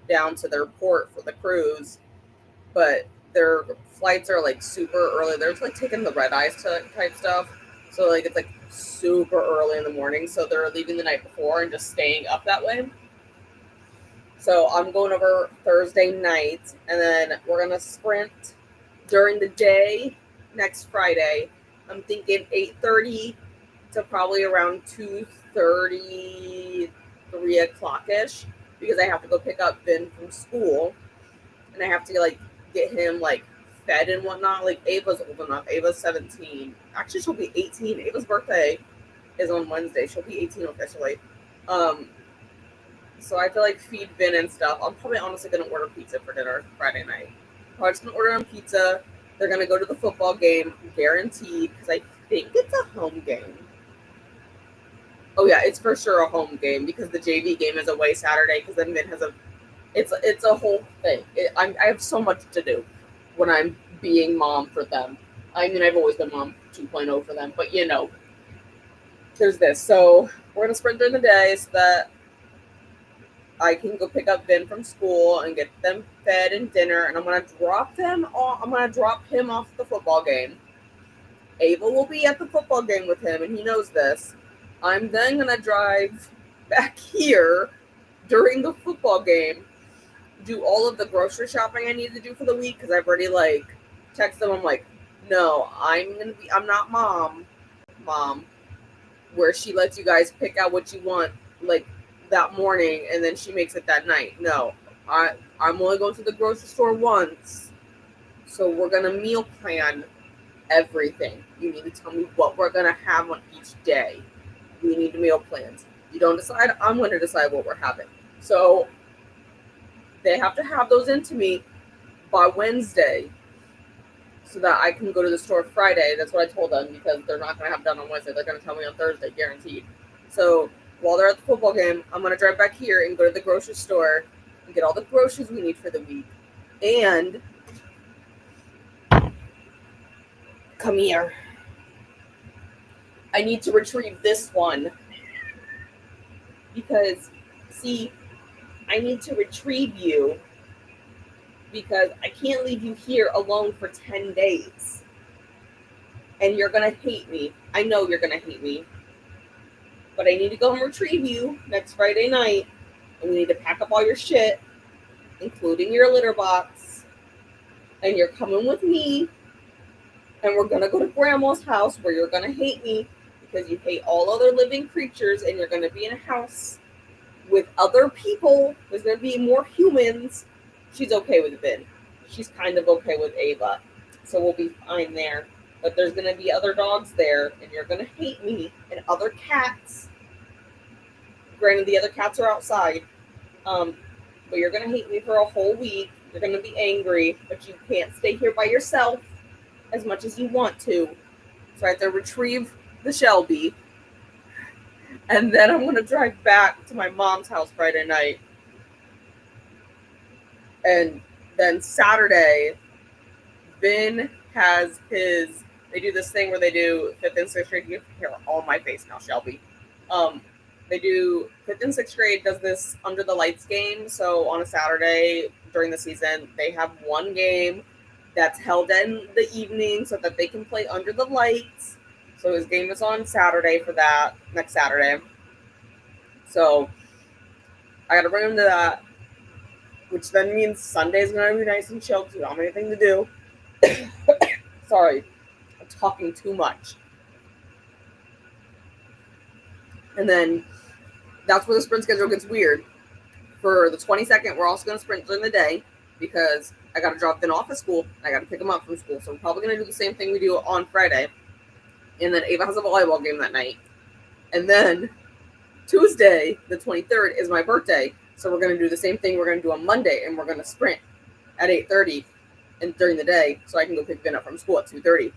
down to their port for the cruise. But their flights are like super early. They're like taking the red eyes type stuff. So like it's like super early in the morning. So they're leaving the night before and just staying up that way. So I'm going over Thursday night, and then we're gonna sprint during the day next Friday. I'm thinking 8:30 to probably around 2:30, 3 o'clock ish, because I have to go pick up Vin from school, and I have to like get him like fed and whatnot. Like Ava's old enough. Ava's 17. Actually, she'll be 18. Ava's birthday is on Wednesday. She'll be 18 officially. So I have to like feed Vin and stuff. I'm probably honestly gonna order pizza for dinner Friday night. Probably just gonna order them pizza. They're gonna go to the football game, guaranteed, because I think it's a home game. Oh yeah, it's for sure a home game because the JV game is away Saturday. Because then Vin has a, it's a whole thing. I have so much to do when I'm being mom for them. I mean, I've always been mom 2.0 for them, but you know, there's this. So we're gonna sprint during the day so that I can go pick up Vin from school and get them fed and dinner, and I'm gonna drop them off. I'm gonna drop him off at the football game. Ava will be at the football game with him, and he knows this. I'm then gonna drive back here during the football game, do all of the grocery shopping I need to do for the week because I've already like texted them. I'm like, no, I'm not mom, where she lets you guys pick out what you want like that morning and then she makes it that night. No, I'm only going to the grocery store once, so we're gonna meal plan everything. You need to tell me what we're gonna have on each day. We need meal plans. You don't decide, I'm gonna decide what we're having. So they have to have those into me by Wednesday so that I can go to the store Friday. That's what I told them because they're not gonna have it done on Wednesday. They're gonna tell me on Thursday, guaranteed. So while they're at the football game, I'm gonna drive back here and go to the grocery store and get all the groceries we need for the week. And come here. I need to retrieve this one because, see, I need to retrieve you because I can't leave you here alone for 10 days. And you're gonna hate me. I know you're gonna hate me. But I need to go and retrieve you next Friday night. And we need to pack up all your shit, including your litter box. And you're coming with me. And we're gonna go to Grandma's house where you're gonna hate me because you hate all other living creatures and you're gonna be in a house with other people. There's gonna be more humans. She's okay with Vin. She's kind of okay with Ava. So we'll be fine there. But there's going to be other dogs there, and you're going to hate me, and other cats. Granted, the other cats are outside. But you're going to hate me for a whole week. You're going to be angry, but you can't stay here by yourself as much as you want to. So I have to retrieve the Shelby. And then I'm going to drive back to my mom's house Friday night. And then Saturday, Vin has his... They do this thing where they do 5th and 6th grade. You have to hear all my face now, Shelby. They do 5th and 6th grade does this under the lights game. So on a Saturday during the season, they have one game that's held in the evening so that they can play under the lights. So his game is on Saturday for that, next Saturday. So I got to bring him to that, which then means Sunday's going to be nice and chill because we don't have anything to do. Sorry. Talking too much. And then that's where the sprint schedule gets weird. For the 22nd, we're also going to sprint during the day because I got to drop Vin off at school. I got to pick him up from school. So we're probably going to do the same thing we do on Friday. And then Ava has a volleyball game that night. And then Tuesday, the 23rd, is my birthday. So we're going to do the same thing we're going to do on Monday. And we're going to sprint at 8:30 and during the day so I can go pick Vin up from school at 2:30.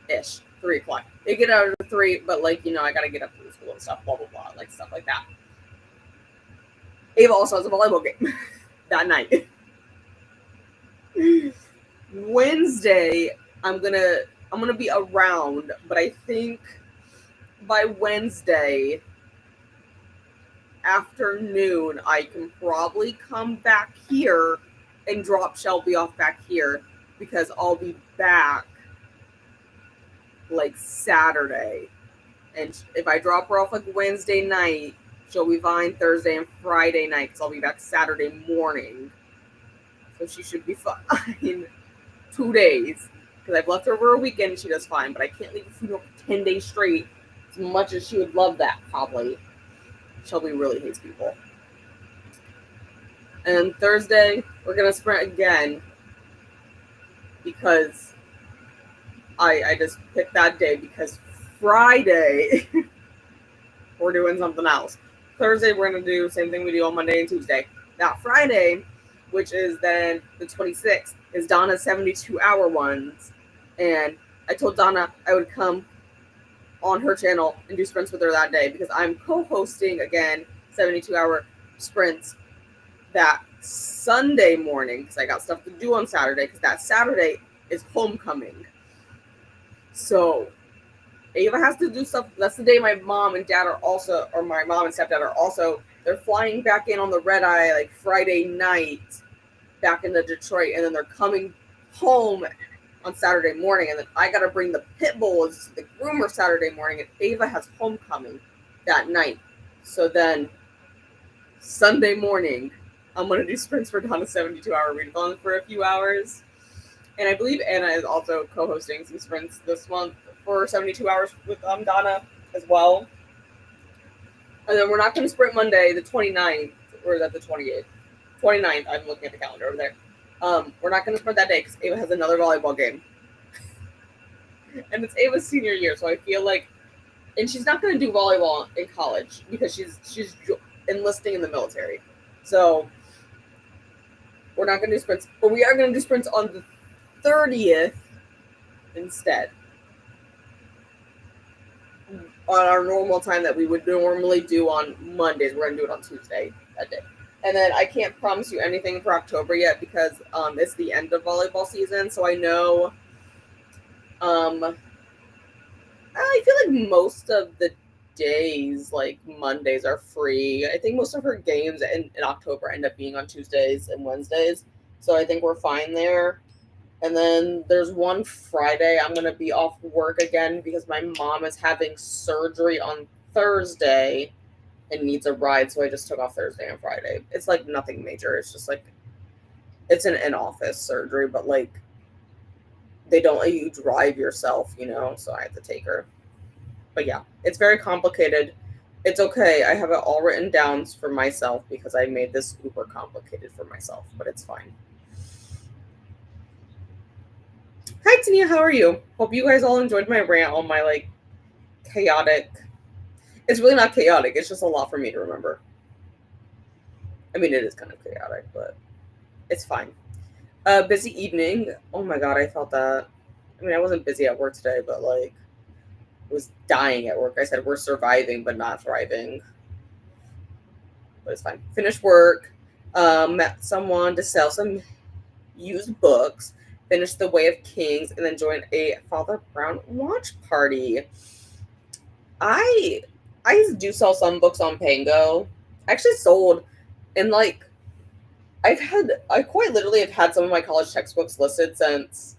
Ish, 3 o'clock. They get out at 3, but like, you know, I gotta get up to the school and stuff, blah, blah, blah, like stuff like that. Ava also has a volleyball game that night. Wednesday, I'm gonna be around, but I think by Wednesday afternoon, I can probably come back here and drop Shelby off back here because I'll be back like Saturday. And if I drop her off like Wednesday night, she'll be fine Thursday and Friday night because I'll be back Saturday morning. So she should be fine 2 days because I've left her over a weekend and she does fine, but I can't leave her for 10 days straight as much as she would love that probably. Shelby really hates people. And Thursday, we're going to sprint again because I just picked that day because Friday, we're doing something else. Thursday, we're going to do the same thing we do on Monday and Tuesday. That Friday, which is then the 26th, is Donna's 72-hour ones. And I told Donna I would come on her channel and do sprints with her that day because I'm co-hosting, again, 72-hour sprints that Sunday morning because I got stuff to do on Saturday because that Saturday is homecoming. So Ava has to do stuff. That's the day my mom and dad are also, or my mom and stepdad are also, they're flying back in on the red eye like Friday night back into Detroit, and then they're coming home on Saturday morning, and then I got to bring the pit bulls to the groomer Saturday morning, and Ava has homecoming that night. So then Sunday morning, I'm going to do sprints for Donna's 72-hour readathon for a few hours. And I believe Anna is also co-hosting some sprints this month for 72 hours with Donna as well. And then we're not going to sprint Monday, the 29th, or is that the 28th? 29th, I'm looking at the calendar over there. We're not going to sprint that day because Ava has another volleyball game. And it's Ava's senior year, so I feel like, and she's not going to do volleyball in college because she's enlisting in the military. So we're not going to do sprints, but we are going to do sprints on the 30th instead. On our normal time that we would normally do on Mondays, we're going to do it on Tuesday that day. And then I can't promise you anything for October yet because it's the end of volleyball season. So I know I feel like most of the days, like Mondays, are free. I think most of her games in October end up being on Tuesdays and Wednesdays. So I think we're fine there. And then there's one Friday I'm going to be off work again because my mom is having surgery on Thursday and needs a ride. So I just took off Thursday and Friday. It's like nothing major. It's just like, it's an in-office surgery, but like they don't let you drive yourself, you know, so I have to take her. But yeah, it's very complicated. It's okay. I have it all written down for myself because I made this uber complicated for myself, but it's fine. Hi, Tania. How are you? Hope you guys all enjoyed my rant on my, like, chaotic. It's really not chaotic. It's just a lot for me to remember. I mean, it is kind of chaotic, but it's fine. Busy evening. Oh, my God. I felt that. I mean, I wasn't busy at work today, but, like, was dying at work. I said we're surviving, but not thriving. But it's fine. Finished work. Met someone to sell some used books. Finished The Way of Kings, and then joined a Father Brown watch party. I do sell some books on Pango. I actually sold, and like, I quite literally have had some of my college textbooks listed since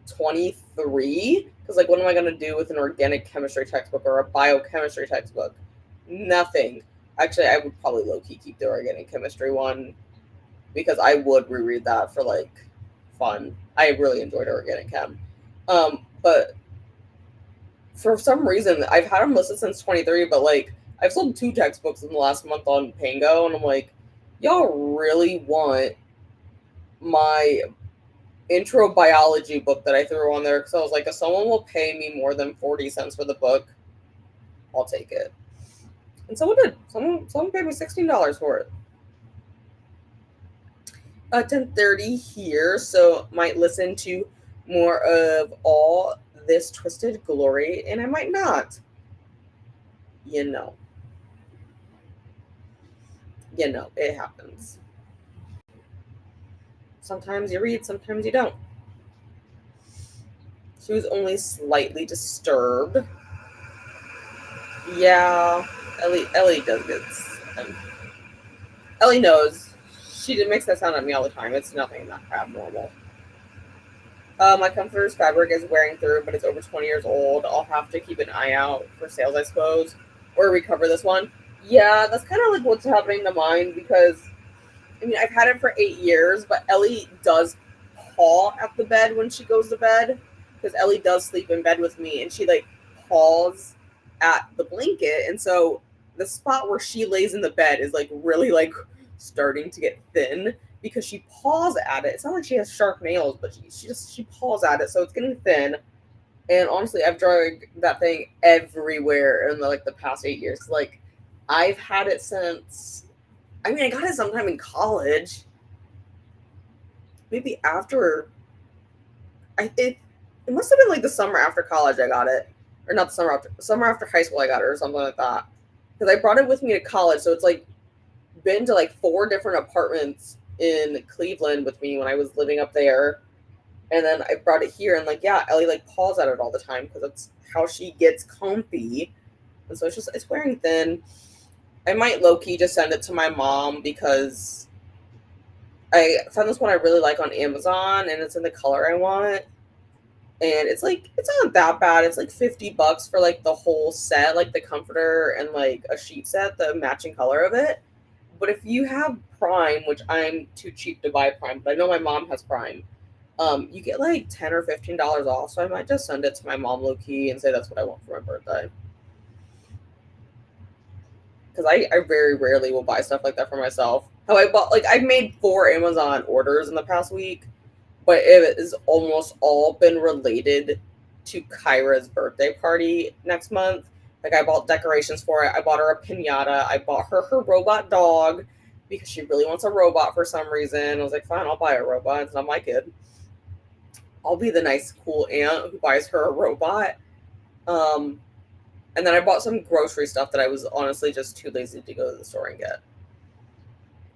23. Because like, what am I going to do with an organic chemistry textbook or a biochemistry textbook? Nothing. Actually, I would probably low-key keep the organic chemistry one because I would reread that for like fun. I really enjoyed organic chem. But for some reason, I've had them listed since 23, but like, I've sold 2 textbooks in the last month on Pango, and I'm like, y'all really want my intro biology book that I threw on there? Because I was like, if someone will pay me more than 40 cents for the book, I'll take it. And someone did. Someone paid me $16 for it. 10:30 here, so might listen to more of all this twisted glory and I might not. You know. It happens. Sometimes you read, sometimes you don't. She was only slightly disturbed. Yeah, Ellie does get. Um, Ellie knows. She makes that sound at me all the time. It's nothing that abnormal. My comforter's fabric is wearing through, but it's over 20 years old. I'll have to keep an eye out for sales, I suppose, or recover this one. Yeah, that's kind of like what's happening to mine because, I mean, I've had it for 8 years, but Ellie does paw at the bed when she goes to bed because Ellie does sleep in bed with me, and she like paws at the blanket, and so the spot where she lays in the bed is like really like starting to get thin because she paws at it. It's not like she has sharp nails, but she paws at it, so it's getting thin. And honestly, I've dragged that thing everywhere in like the past 8 years. Like I've had it since, I mean, I got it sometime in college. Maybe after it must have been like the summer after college I got it. Or not the summer after high school I got it or something like that. Because I brought it with me to college, so it's like been to like 4 different apartments in Cleveland with me when I was living up there. And then I brought it here and like yeah, Ellie like paws at it all the time because that's how she gets comfy. And so it's wearing thin. I might low key just send it to my mom because I found this one I really like on Amazon and it's in the color I want. And it's not that bad. It's like $50 for like the whole set, like the comforter and like a sheet set, the matching color of it. But if you have Prime, which I'm too cheap to buy Prime, but I know my mom has Prime, you get like $10 or $15 off. So I might just send it to my mom low key and say that's what I want for my birthday. Because I very rarely will buy stuff like that for myself. How I bought like I've made 4 Amazon orders in the past week, but it has almost all been related to Kyra's birthday party next month. Like I bought decorations for it. I bought her a pinata. I bought her robot dog because she really wants a robot for some reason. I was like, fine, I'll buy a robot. It's not my kid. I'll be the nice, cool aunt who buys her a robot. Um, and then I bought some grocery stuff that I was honestly just too lazy to go to the store and get.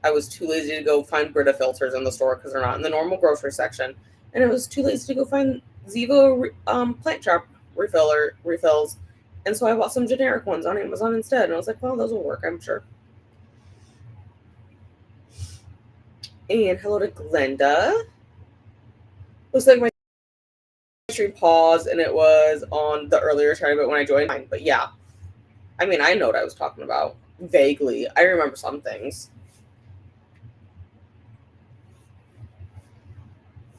I was too lazy to go find Brita filters in the store because they're not in the normal grocery section, and I was too lazy to go find Zevo plant trap refills, and so I bought some generic ones on Amazon instead. And I was like, well, those will work, I'm sure. And hello to Glenda. Looks like my stream paused, and it was on the earlier chart, but when I joined mine. But yeah, I mean, I know what I was talking about vaguely. I remember some things.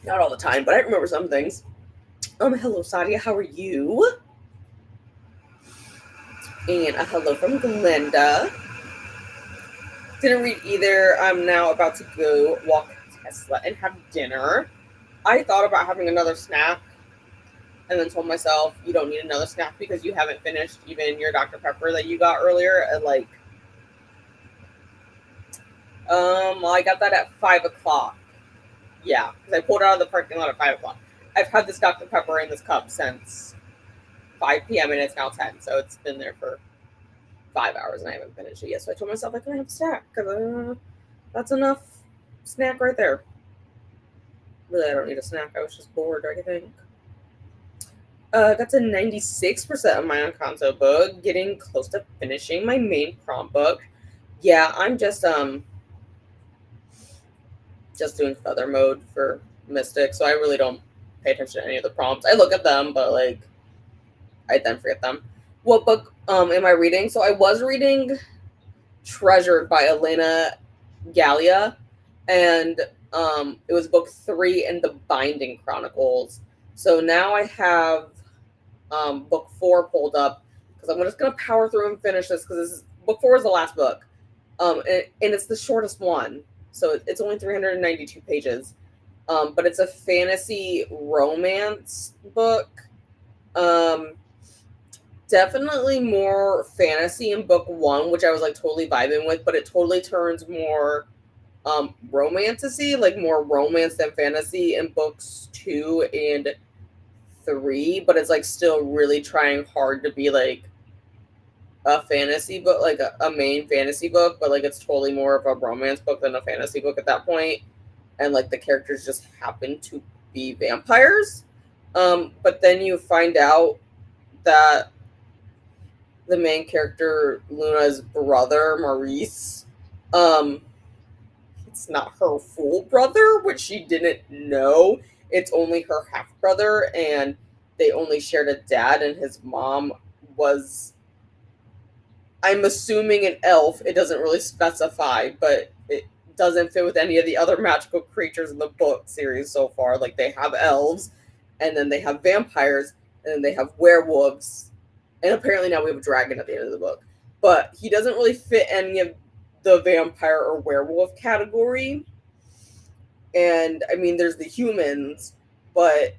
Not all the time, but I remember some things. Hello, Sadia. How are you? And a hello from Glenda. Didn't read either. I'm now about to go walk Tesla and have dinner. I thought about having another snack and then told myself you don't need another snack because you haven't finished even your Dr. Pepper that you got earlier at like well, I got that at 5 o'clock. Yeah, because I pulled it out of the parking lot at 5 o'clock. I've had this Dr. Pepper in this cup since 5 p.m. and it's now 10, so it's been there for 5 hours and I haven't finished it yet. So I told myself I couldn't have a snack because that's enough snack right there. Really, I don't need a snack. I was just bored, I think. Got to 96% of my Encanto book, getting close to finishing my main prompt book. Yeah, I'm just doing feather mode for Mystic, so I really don't pay attention to any of the prompts. I look at them, but like I then forget them. What book am I reading? So I was reading Treasured by Elena Gallia, and it was book 3 in the Binding Chronicles. So now I have book 4 pulled up because I'm just gonna power through and finish this because book 4 is the last book, and it's the shortest one, so it's only 392 pages. But it's a fantasy romance book. Definitely more fantasy in book 1, which I was like totally vibing with, but it totally turns more romantasy, like more romance than fantasy in books 2 and 3, but it's like still really trying hard to be like a fantasy book, like a main fantasy book, but like it's totally more of a romance book than a fantasy book at that point. And like the characters just happen to be vampires. But then you find out that the main character, Luna's brother, Maurice, um, it's not her full brother, which she didn't know. It's only her half brother, and they only shared a dad, and his mom was, I'm assuming, an elf. It doesn't really specify, but it doesn't fit with any of the other magical creatures in the book series so far. Like, they have elves, and then they have vampires, and then they have werewolves, and apparently now we have a dragon at the end of the book. But he doesn't really fit any of the vampire or werewolf category. And I mean, there's the humans, but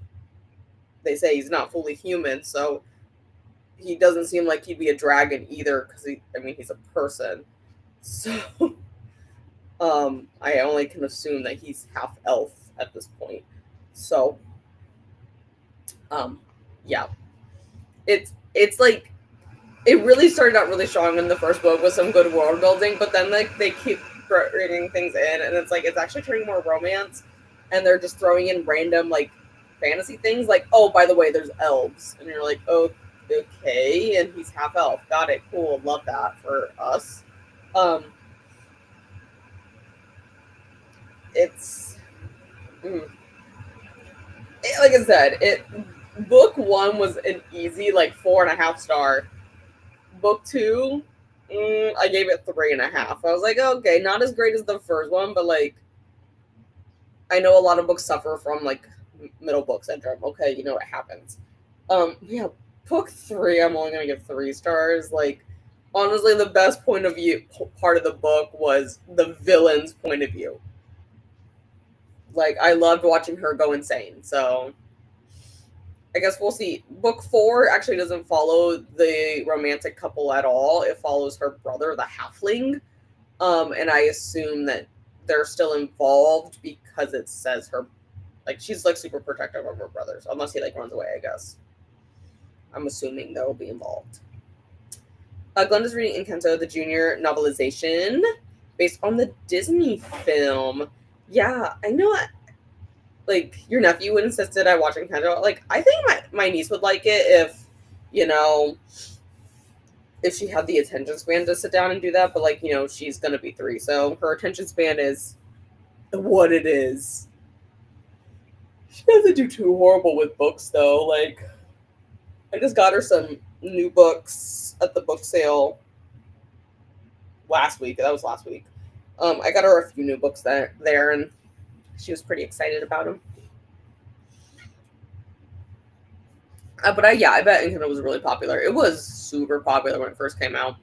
they say he's not fully human, so he doesn't seem like he'd be a dragon either, because he's a person. So I only can assume that he's half elf at this point. So yeah. It's like, it really started out really strong in the first book with some good world building, but then like they keep bringing things in, and it's like it's actually turning more romance, and they're just throwing in random like fantasy things, like, oh, by the way, there's elves, and you're like, oh, okay, and he's half elf, got it, cool, love that for us. It's like I said, book 1 was an easy like 4.5 star. Book 2, I gave it 3.5. I was like, okay, not as great as the first one, but like, I know a lot of books suffer from like middle book syndrome. Okay, you know what happens. Yeah, book 3, I'm only gonna give 3 stars. Like, honestly, the best point of view part of the book was the villain's point of view. Like, I loved watching her go insane. So I guess we'll see. Book 4 actually doesn't follow the romantic couple at all. It follows her brother, the halfling. And I assume that they're still involved because it says her, like, she's like super protective of her brothers, unless he like runs away, I guess. I'm assuming they'll be involved. Glenda's reading Encanto, the junior novelization based on the Disney film. Yeah, I know. Like, your nephew insisted I watch Encanto. Like, I think my niece would like it if, you know, if she had the attention span to sit down and do that. But like, you know, she's gonna be 3, so her attention span is what it is. She doesn't do too horrible with books though. Like, I just got her some new books at the book sale last week. That was last week. I got her a few new books there, and she was pretty excited about them. But I bet Encanto was really popular. It was super popular when it first came out.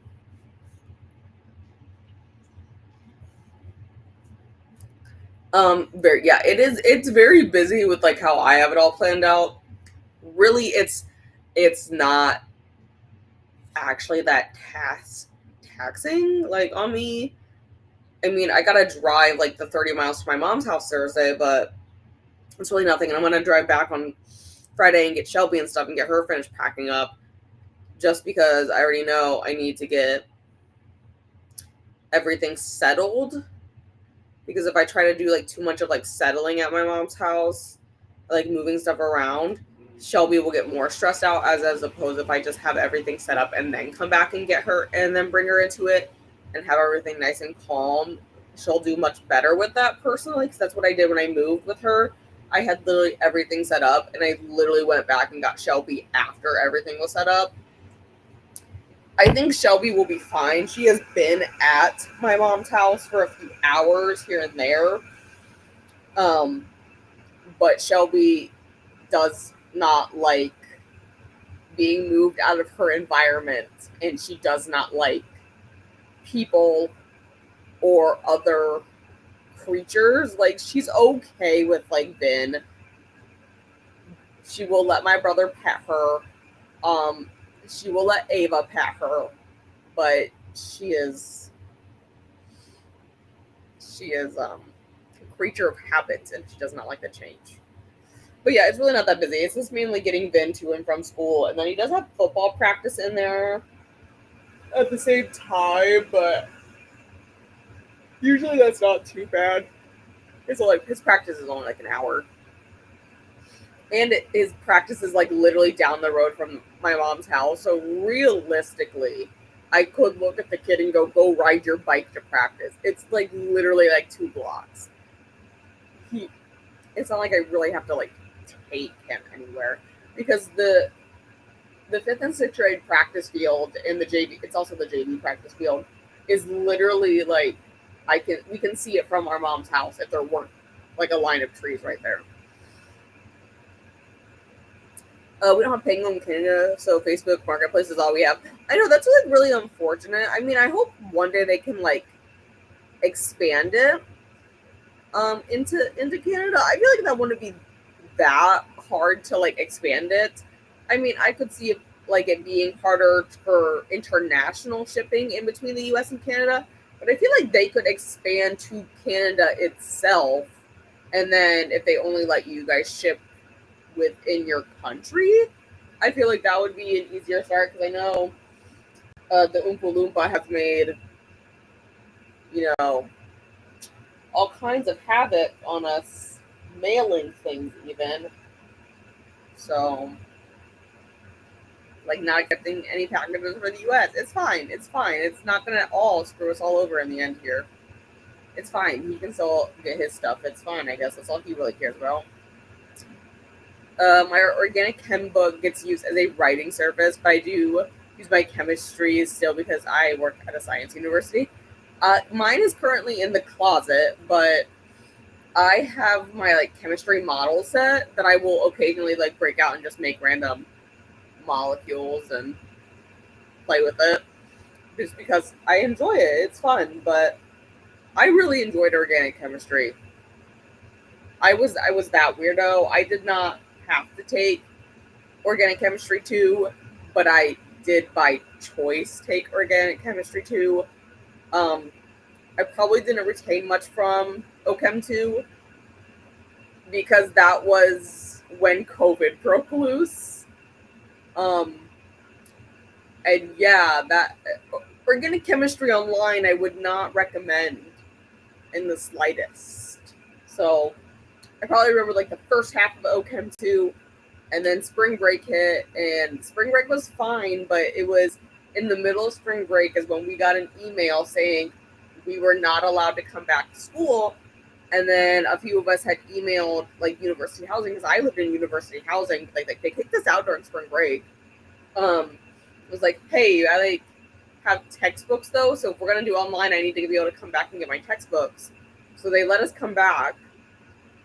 It's very busy with like how I have it all planned out. Really, it's not actually that taxing like on me. I mean, I gotta drive like the 30 miles to my mom's house Thursday, but it's really nothing. And I'm gonna drive back on Friday and get Shelby and stuff and get her finished packing up, just because I already know I need to get everything settled. Because if I try to do like too much of like settling at my mom's house, like moving stuff around, Shelby will get more stressed out as opposed if I just have everything set up and then come back and get her and then bring her into it and have everything nice and calm. She'll do much better with that personally, because that's what I did when I moved with her. I had literally everything set up, and I literally went back and got Shelby after everything was set up. I think Shelby will be fine. She has been at my mom's house for a few hours here and there. But Shelby does not like being moved out of her environment, and she does not like people or other creatures. Like, she's okay with like Vin. She will let my brother pet her. She will let Ava pet her, but she is a creature of habit, and she does not like to change. But yeah, it's really not that busy. It's just mainly getting Vin to and from school, and then he does have football practice in there at the same time, but usually that's not too bad. It's like his practice is only like an hour. And his practice is like literally down the road from my mom's house. So realistically, I could look at the kid and go ride your bike to practice. It's like literally like 2 blocks. It's not like I really have to like take him anywhere, because the 5th and 6th grade practice field in the JV, it's also the JV practice field, is literally like we can see it from our mom's house if there weren't like a line of trees right there. We don't have Penguin in Canada, so Facebook Marketplace is all we have. I know that's like really unfortunate. I mean, I hope one day they can like expand it into Canada. I feel like that wouldn't be that hard to like expand it. I mean, I could see it being harder for international shipping in between the US and Canada, but I feel like they could expand to Canada itself, and then if they only let you guys ship within your country, I feel like that would be an easier start, because I know the Oompa Loompa have made, all kinds of havoc on us mailing things even. So, like, not getting any packages for the US. It's fine. It's fine. It's not going to at all screw us all over in the end here. It's fine. He can still get his stuff. It's fine, I guess. That's all he really cares about. My organic chem book gets used as a writing service, but I do use my chemistry still because I work at a science university. Mine is currently in the closet, but I have my like chemistry model set that I will occasionally like break out and just make random molecules and play with it, just because I enjoy it. It's fun, but I really enjoyed organic chemistry. I was that weirdo. I did not have to take organic chemistry 2, but I did by choice take organic chemistry 2. I probably didn't retain much from OChem 2 because that was when COVID broke loose. And yeah, that organic chemistry online I would not recommend in the slightest. So I probably remember like the first half of OChem 2, and then spring break hit, and spring break was fine, but it was in the middle of spring break is when we got an email saying we were not allowed to come back to school. And then a few of us had emailed like university housing, because I lived in university housing. Like they kicked us out during spring break. It was like, hey, I like have textbooks though, so if we're gonna do online, I need to be able to come back and get my textbooks. So they let us come back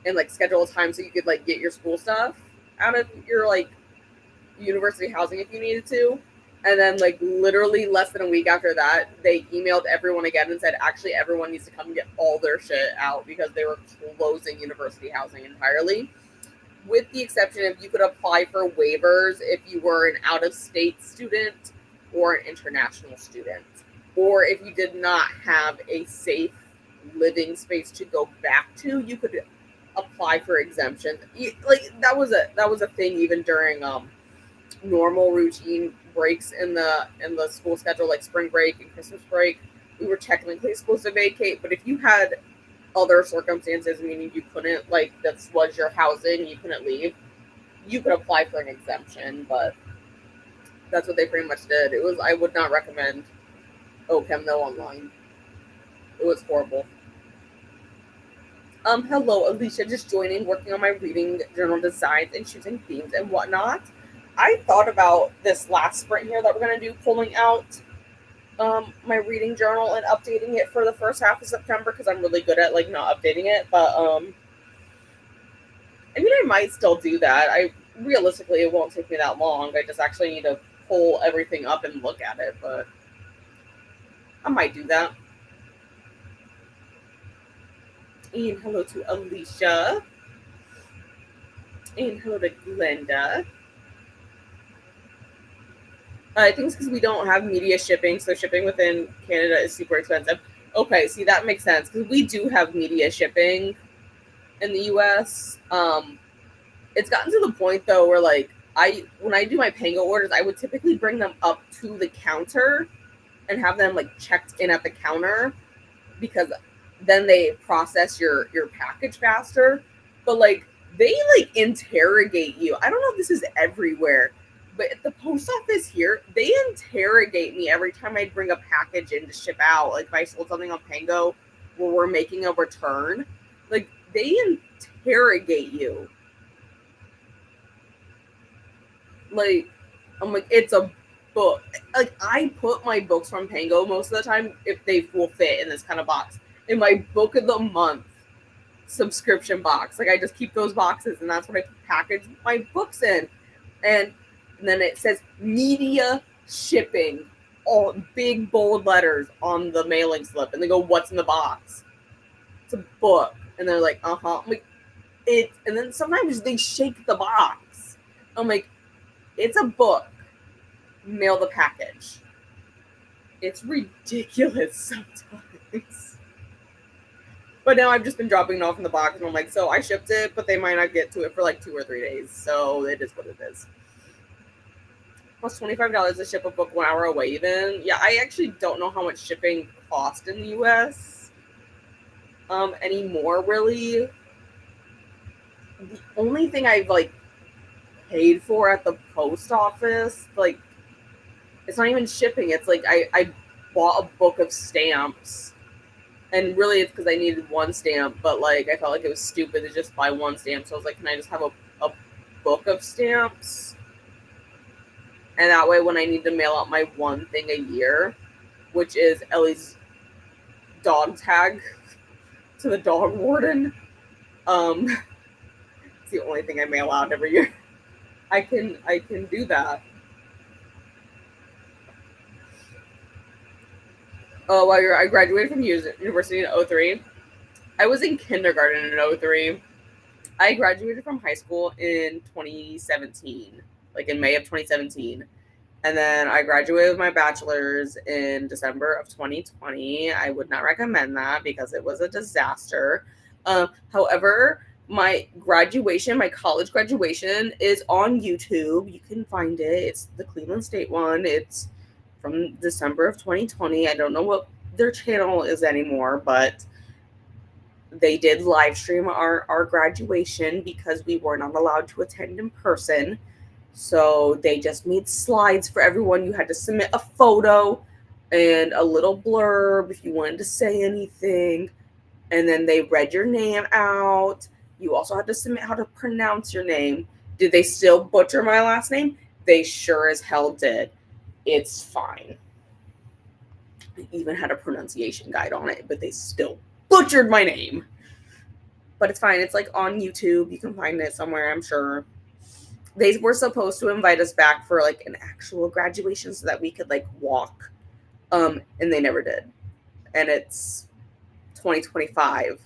and like schedule a time so you could like get your school stuff out of your like university housing if you needed to. And then like literally less than a week after that, they emailed everyone again and said actually everyone needs to come get all their shit out because they were closing university housing entirely, with the exception of you could apply for waivers if you were an out-of-state student or an international student, or if you did not have a safe living space to go back to, you could apply for exemptions. Like that was a thing even during normal routine breaks in the school schedule, like spring break and Christmas break. We were technically supposed to vacate, but if you had other circumstances, meaning you couldn't, like this was your housing, you couldn't leave, you could apply for an exemption. But that's what they pretty much did. It was, I would not recommend OChem though online. It was horrible. Hello, Alicia, just joining, working on my reading journal designs and choosing themes and whatnot. I thought about this last sprint here that we're going to do, pulling out my reading journal and updating it for the first half of September, because I'm really good at like not updating it. But I mean, I might still do that. Realistically, it won't take me that long. I just actually need to pull everything up and look at it, but I might do that. And hello to Alicia. And hello to Glenda. I think it's because we don't have media shipping, so shipping within Canada is super expensive. Okay, see, that makes sense, because we do have media shipping in the US. It's gotten to the point though where like when I do my Pango orders, I would typically bring them up to the counter and have them like checked in at the counter because then they process your package faster. But like they like interrogate you. I don't know if this is everywhere, but at the post office here, they interrogate me every time I bring a package in to ship out. Like if I sold something on Pango where we're making a return, like they interrogate you. Like I'm like, it's a book. Like I put my books from Pango most of the time if they will fit in this kind of box in my book of the month subscription box. Like I just keep those boxes and that's what I package my books in. And then it says media shipping, all big bold letters on the mailing slip. And they go, what's in the box? It's a book. And they're like, uh-huh. I'm like, it. And then sometimes they shake the box. I'm like, it's a book. Mail the package. It's ridiculous sometimes. But now I've just been dropping it off in the box, and I'm like, so I shipped it, but they might not get to it for like 2 or 3 days. So it is what it is. Plus $25 to ship a book 1 hour away even. Yeah, I actually don't know how much shipping cost in the US anymore, really. The only thing I've like paid for at the post office, like it's not even shipping. It's like I bought a book of stamps. And really, it's because I needed one stamp, but like I felt like it was stupid to just buy one stamp. So I was like, can I just have a book of stamps? And that way, when I need to mail out my one thing a year, which is Ellie's dog tag to the dog warden, it's the only thing I mail out every year. I can do that. Oh, I graduated from university in 2003. I was in kindergarten in 2003. I graduated from high school in 2017, like in May of 2017. And then I graduated with my bachelor's in December of 2020. I would not recommend that because it was a disaster. However, my college graduation is on YouTube. You can find it. It's the Cleveland State one. It's from December of 2020. I don't know what their channel is anymore, but they did live stream our graduation because we were not allowed to attend in person. So they just made slides for everyone. You had to submit a photo and a little blurb if you wanted to say anything. And then they read your name out. You also had to submit how to pronounce your name. Did they still butcher my last name? They sure as hell did. It's fine. I even had a pronunciation guide on it, but they still butchered my name. But it's fine. It's like on YouTube. You can find it somewhere, I'm sure. They were supposed to invite us back for like an actual graduation so that we could like walk. And they never did. And it's 2025.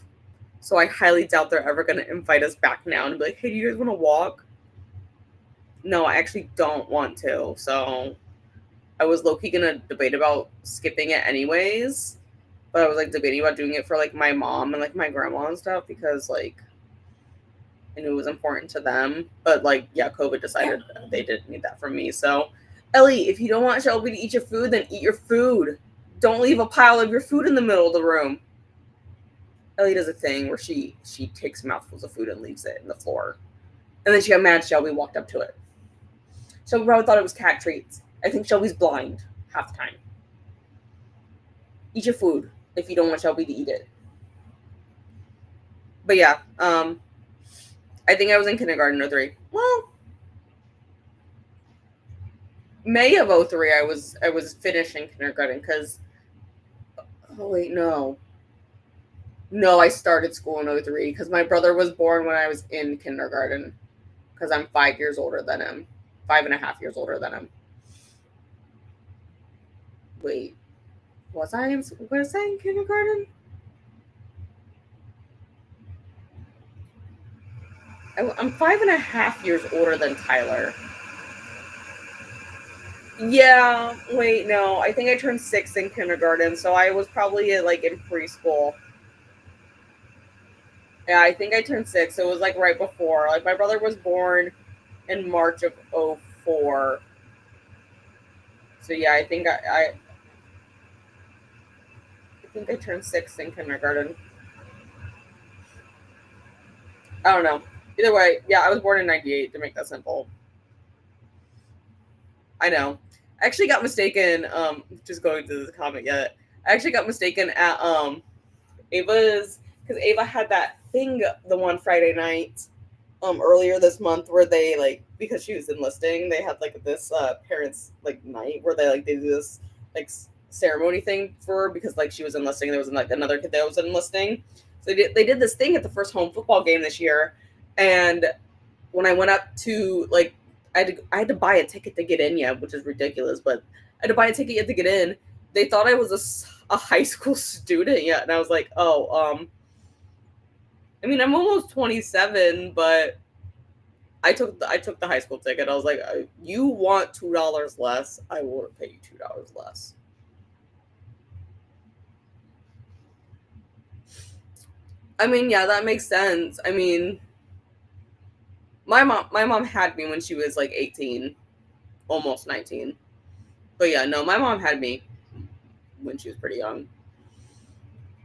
So I highly doubt they're ever going to invite us back now and be like, hey, do you guys want to walk? No, I actually don't want to. So I was low-key going to debate about skipping it anyways. But I was like debating about doing it for like my mom and like my grandma and stuff because like I knew it was important to them. But like, yeah, COVID decided they didn't need that from me. So Ellie, if you don't want Shelby to eat your food, then eat your food. Don't leave a pile of your food in the middle of the room. Ellie does a thing where she takes mouthfuls of food and leaves it in the floor. And then she got mad Shelby walked up to it. Shelby probably thought it was cat treats. I think Shelby's blind half the time. Eat your food if you don't want Shelby to eat it. But yeah, I think I was in kindergarten in 2003. Well, May of 2003, I was finishing kindergarten because, oh wait, no, I started school in 2003 because my brother was born when I was in kindergarten because I'm 5 years older than him, 5.5 years older than him. Wait, was I in kindergarten? I'm 5.5 years older than Tyler. Yeah, wait, no. I think I turned 6 in kindergarten, so I was probably like in preschool. Yeah, I think I turned 6. So it was like right before. Like my brother was born in March of '04. So yeah, I think I turned 6 in kindergarten. I don't know. Either way, yeah, I was born in '98 to make that simple. I know. I actually got mistaken. Just going to the comment yet. I actually got mistaken at Ava's because Ava had that thing the one Friday night earlier this month where they like because she was enlisting they had like this parents like night where they do this like ceremony thing for her because like she was enlisting, there was like another kid that was enlisting, so they did this thing at the first home football game this year. And when I went up to like I had to buy a ticket to get in yet, which is ridiculous, but I had to buy a ticket yet to get in. They thought I was a high school student yet, and I was like, oh, I mean, I'm almost 27, but I took the high school ticket. I was like, you want $2 less? I will pay you $2 less. I mean, yeah, that makes sense. I mean, my mom had me when she was like 18, almost 19. But yeah, no, my mom had me when she was pretty young.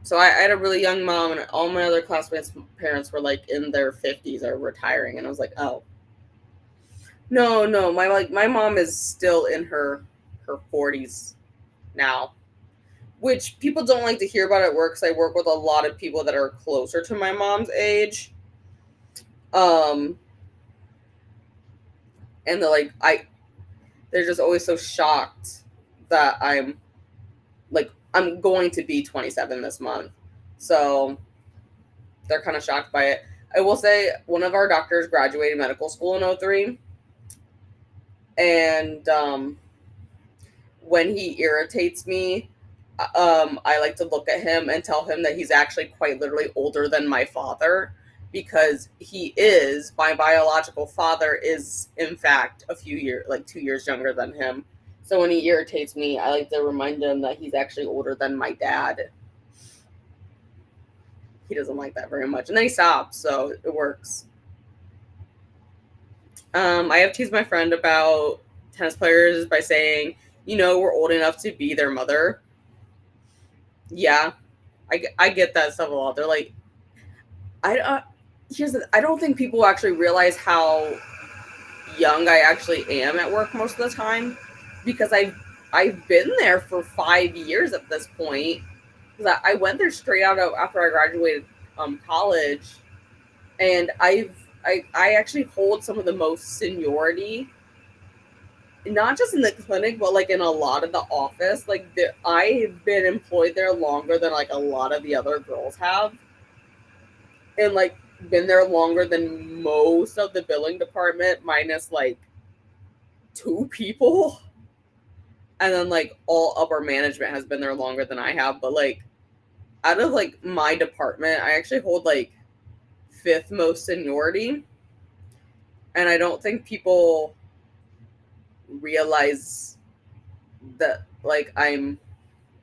So I had a really young mom, and all my other classmates' parents were like in their 50s or retiring, and I was like, oh, no, no, my mom is still in her 40s now, which people don't like to hear about at work because I work with a lot of people that are closer to my mom's age. Um, and they're just always so shocked that I'm going to be 27 this month. So they're kind of shocked by it. I will say one of our doctors graduated medical school in '03, and when he irritates me, I like to look at him and tell him that he's actually quite literally older than my father, because he is, my biological father is in fact a few years, like 2 years younger than him. So when he irritates me, I like to remind him that he's actually older than my dad. He doesn't like that very much. And then he stops, so it works. I have teased my friend about tennis players by saying, we're old enough to be their mother. Yeah, I get that stuff a lot. They're like, I don't think people actually realize how young I actually am at work most of the time, because I've been there for 5 years at this point. Because I went there straight out of after I graduated college, and I actually hold some of the most seniority, not just in the clinic, but like in a lot of the office. Like I've been employed there longer than like a lot of the other girls have, and like been there longer than most of the billing department, minus like two people. And then like all upper management has been there longer than I have. But like out of like my department, I actually hold like fifth most seniority. And I don't think people realize that like I'm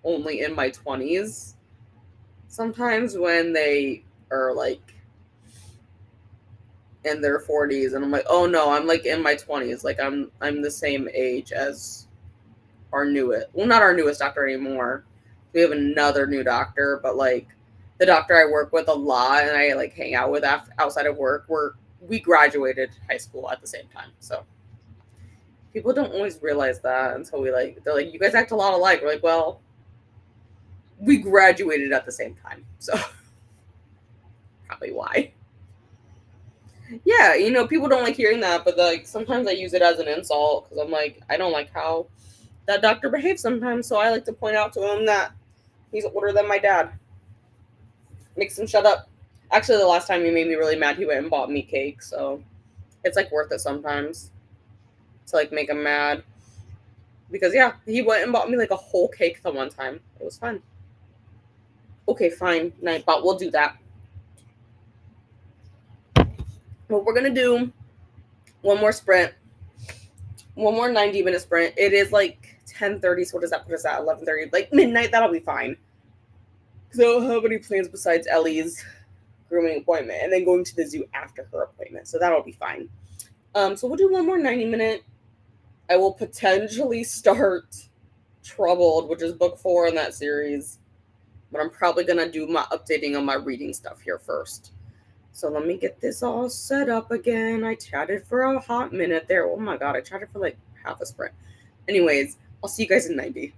only in my 20s sometimes when they are like in their 40s, and I'm like, oh no, I'm like in my 20s, like I'm the same age as our newest, well, not our newest doctor anymore. We have another new doctor, but like the doctor I work with a lot and I like hang out with outside of work, we graduated high school at the same time. So people don't always realize that until they're like, you guys act a lot alike. We're like, well, we graduated at the same time, so probably why. Yeah, people don't like hearing that, but like sometimes I use it as an insult because I'm like, I don't like how that doctor behaves sometimes, so I like to point out to him that he's older than my dad. Makes him shut up. Actually, the last time he made me really mad, he went and bought me cake, so it's like worth it sometimes to like make him mad. Because yeah, he went and bought me like a whole cake the one time. It was fun. Okay, fine, Nightbot, we'll do that. But we're gonna do one more sprint, one more 90-minute sprint. It is like 10:30, so what does that put us at? 11:30, like midnight. That'll be fine. Because I don't have any plans besides Ellie's. grooming appointment, and then going to the zoo after her appointment. So that'll be fine. So we'll do one more 90-minute. I will potentially start Troubled, which is book 4 in that series. But I'm probably going to do my updating on my reading stuff here first. So let me get this all set up again. I chatted for a hot minute there. Oh my god, I chatted for like half a sprint. Anyways, I'll see you guys in 90.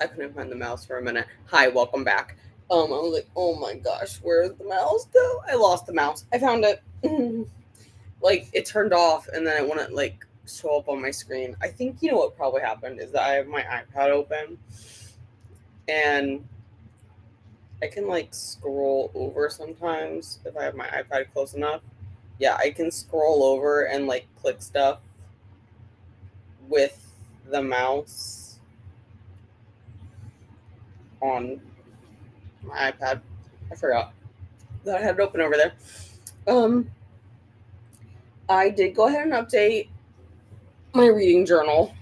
I couldn't find the mouse for a minute. Hi, welcome back. I was like, oh my gosh, where's the mouse go? I lost the mouse. I found it. Like, it turned off and then it wouldn't, like, show up on my screen. I think, you know what probably happened is that I have my iPad open and I can, like, scroll over sometimes if I have my iPad close enough. Yeah, I can scroll over and, like, click stuff with the mouse on my iPad. I forgot that I had it open over there. I did go ahead and update my reading journal.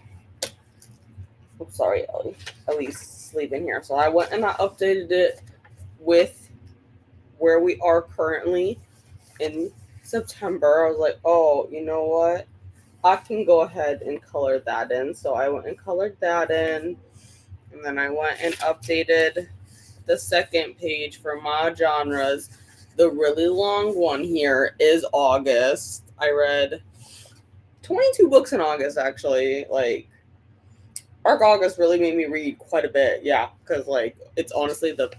I'm sorry, Ellie. Ellie's sleeping here. So I went and I updated it with where we are currently in September. I was like, oh, you know what? I can go ahead and color that in. So I went and colored that in. And then I went and updated the second page for my genres. The really long one here is August. I read 22 books in August, actually. Like, Arc August really made me read quite a bit. Yeah, because, like, it's honestly the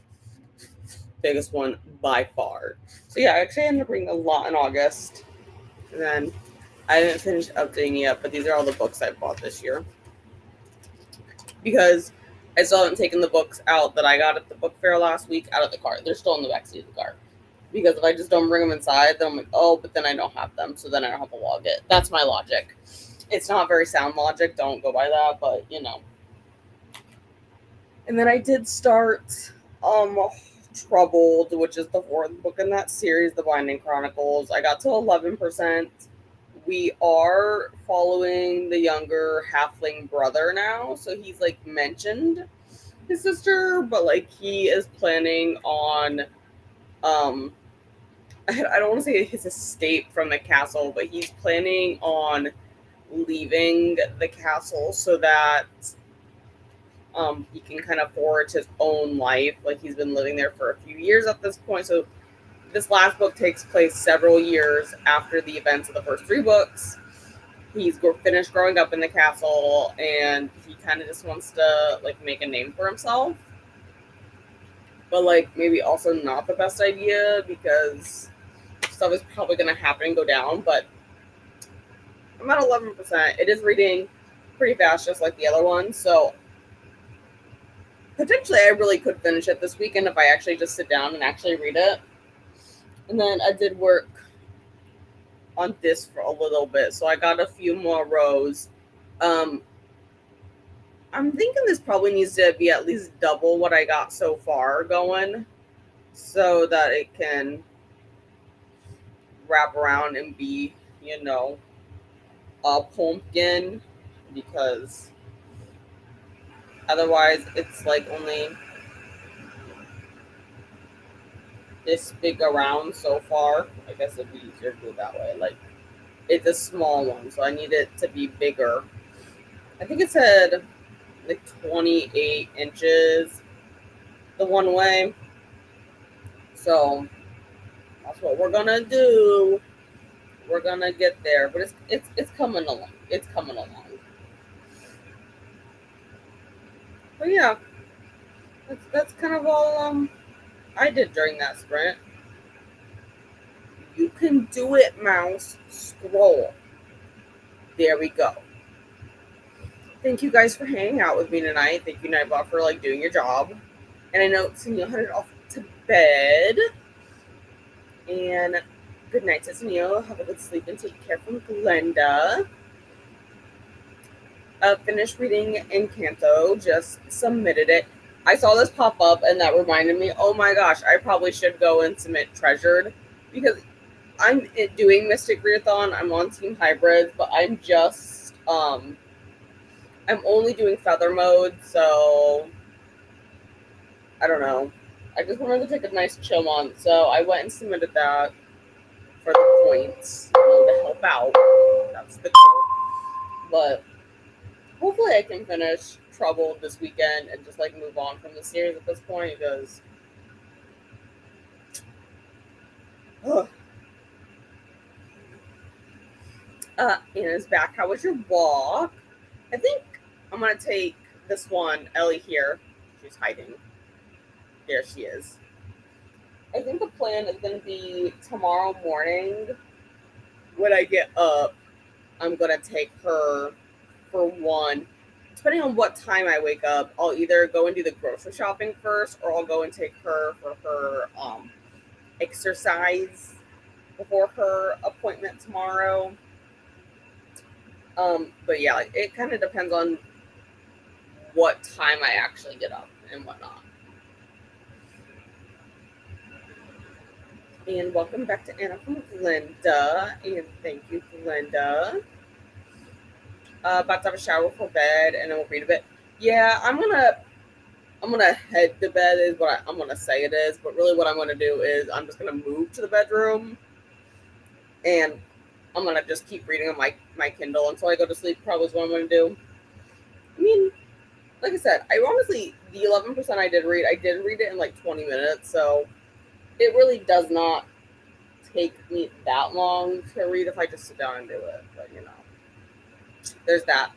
biggest one by far. So, yeah, I actually ended up reading a lot in August. And then I didn't finish updating yet, but these are all the books I bought this year. Because I still haven't taken the books out that I got at the book fair last week out of the car. They're still in the backseat of the car. Because if I just don't bring them inside, then I'm like, oh, but then I don't have them, so then I don't have to log it. That's my logic. It's not very sound logic. Don't go by that, but, you know. And then I did start Troubled, which is the fourth book in that series, The Binding Chronicles. I got to 11%. We are following the younger halfling brother now, so he's, like, mentioned his sister, but, like, he is planning on I don't want to say his escape from the castle, but he's planning on leaving the castle so that he can kind of forge his own life. Like, he's been living there for a few years at this point. So this last book takes place several years after the events of the first three books. He's finished growing up in the castle, and he kind of just wants to, like, make a name for himself. But, like, maybe also not the best idea because stuff is probably going to happen and go down. But I'm at 11%. It is reading pretty fast, just like the other one. So potentially I really could finish it this weekend if I actually just sit down and actually read it. And then I did work on this for a little bit, so I got a few more rows. I'm thinking this probably needs to be at least double what I got so far going so that it can wrap around and be, you know, a pumpkin, because otherwise it's like only this big around so far. I guess it'd be easier to do it that way. Like, it's a small one, so I need it to be bigger. I think it said like 28 inches the one way. So that's what we're gonna do. We're gonna get there, but it's coming along. It's coming along. But yeah, that's kind of all I did during that sprint. You can do it, mouse. Scroll. There we go. Thank you guys for hanging out with me tonight. Thank you, Nightbot, for, like, doing your job. And I know Sunil headed off to bed. And good night to Sunil. Have a good sleep and take care from Glenda. Finished reading Encanto. Just submitted it. I saw this pop up and that reminded me, oh my gosh, I probably should go and submit Treasured, because I'm doing Mystic Readathon. I'm on Team Hybrids, but I'm just I'm only doing Feather mode, so I don't know. I just wanted to take a nice chill month, so I went and submitted that for the points, to help out. That's the goal. But hopefully I can finish Troubled this weekend and just, like, move on from the series at this point, because Anna's back. How was your walk? I think I'm gonna take this one, Ellie here, She's hiding. There she is. I think the plan is going to be tomorrow morning when I get up, I'm going to take her for one. Depending on what time I wake up, I'll either go and do the grocery shopping first, or I'll go and take her for her exercise before her appointment tomorrow. But yeah, it kind of depends on what time I actually get up and whatnot. And welcome back to Anna from Glenda. And thank you, Glenda. About to have a shower for bed, and then we'll read a bit. Yeah, I'm gonna head to bed is what I'm gonna say it is, but really what I'm gonna do is I'm just gonna move to the bedroom, and I'm gonna just keep reading on my Kindle until I go to sleep. Probably is what I'm gonna do. I mean, like I said, I honestly the 11% I did read it in like 20 minutes, so it really does not take me that long to read if I just sit down and do it. But there's that.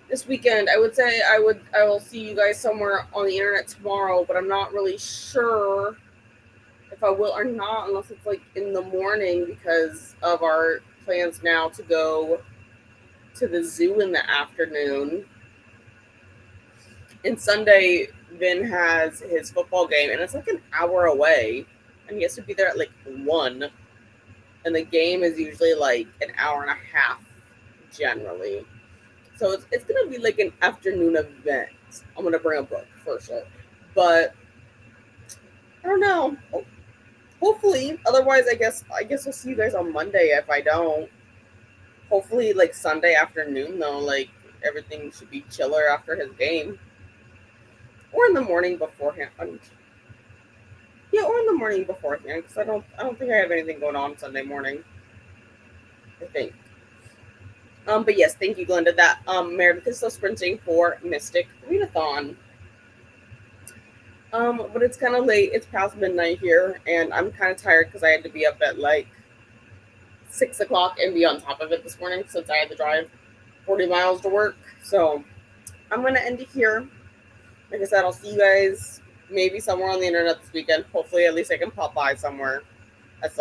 This weekend, I would say I will see you guys somewhere on the internet tomorrow, but I'm not really sure if I will or not, unless it's like in the morning because of our plans now to go to the zoo in the afternoon. And Sunday, Vin has his football game, and it's like an hour away, and he has to be there at like 1. And the game is usually like an hour and a half, generally. So it's going to be like an afternoon event. I'm going to bring a book for sure. But I don't know. Hopefully. Otherwise, I guess we'll see you guys on Monday if I don't. Hopefully, like Sunday afternoon, though, like everything should be chiller after his game. Or in the morning beforehand. Yeah, or in the morning beforehand, because I don't think I have anything going on Sunday morning. I think. But yes, thank you, Glenda. That Meredith is still sprinting for Mystic Readathon. But it's kind of late. It's past midnight here, and I'm kind of tired because I had to be up at like 6 o'clock and be on top of it this morning since I had to drive 40 miles to work. So I'm gonna end it here. Like I said, I'll see you guys maybe somewhere on the internet this weekend. Hopefully, at least I can pop by somewhere.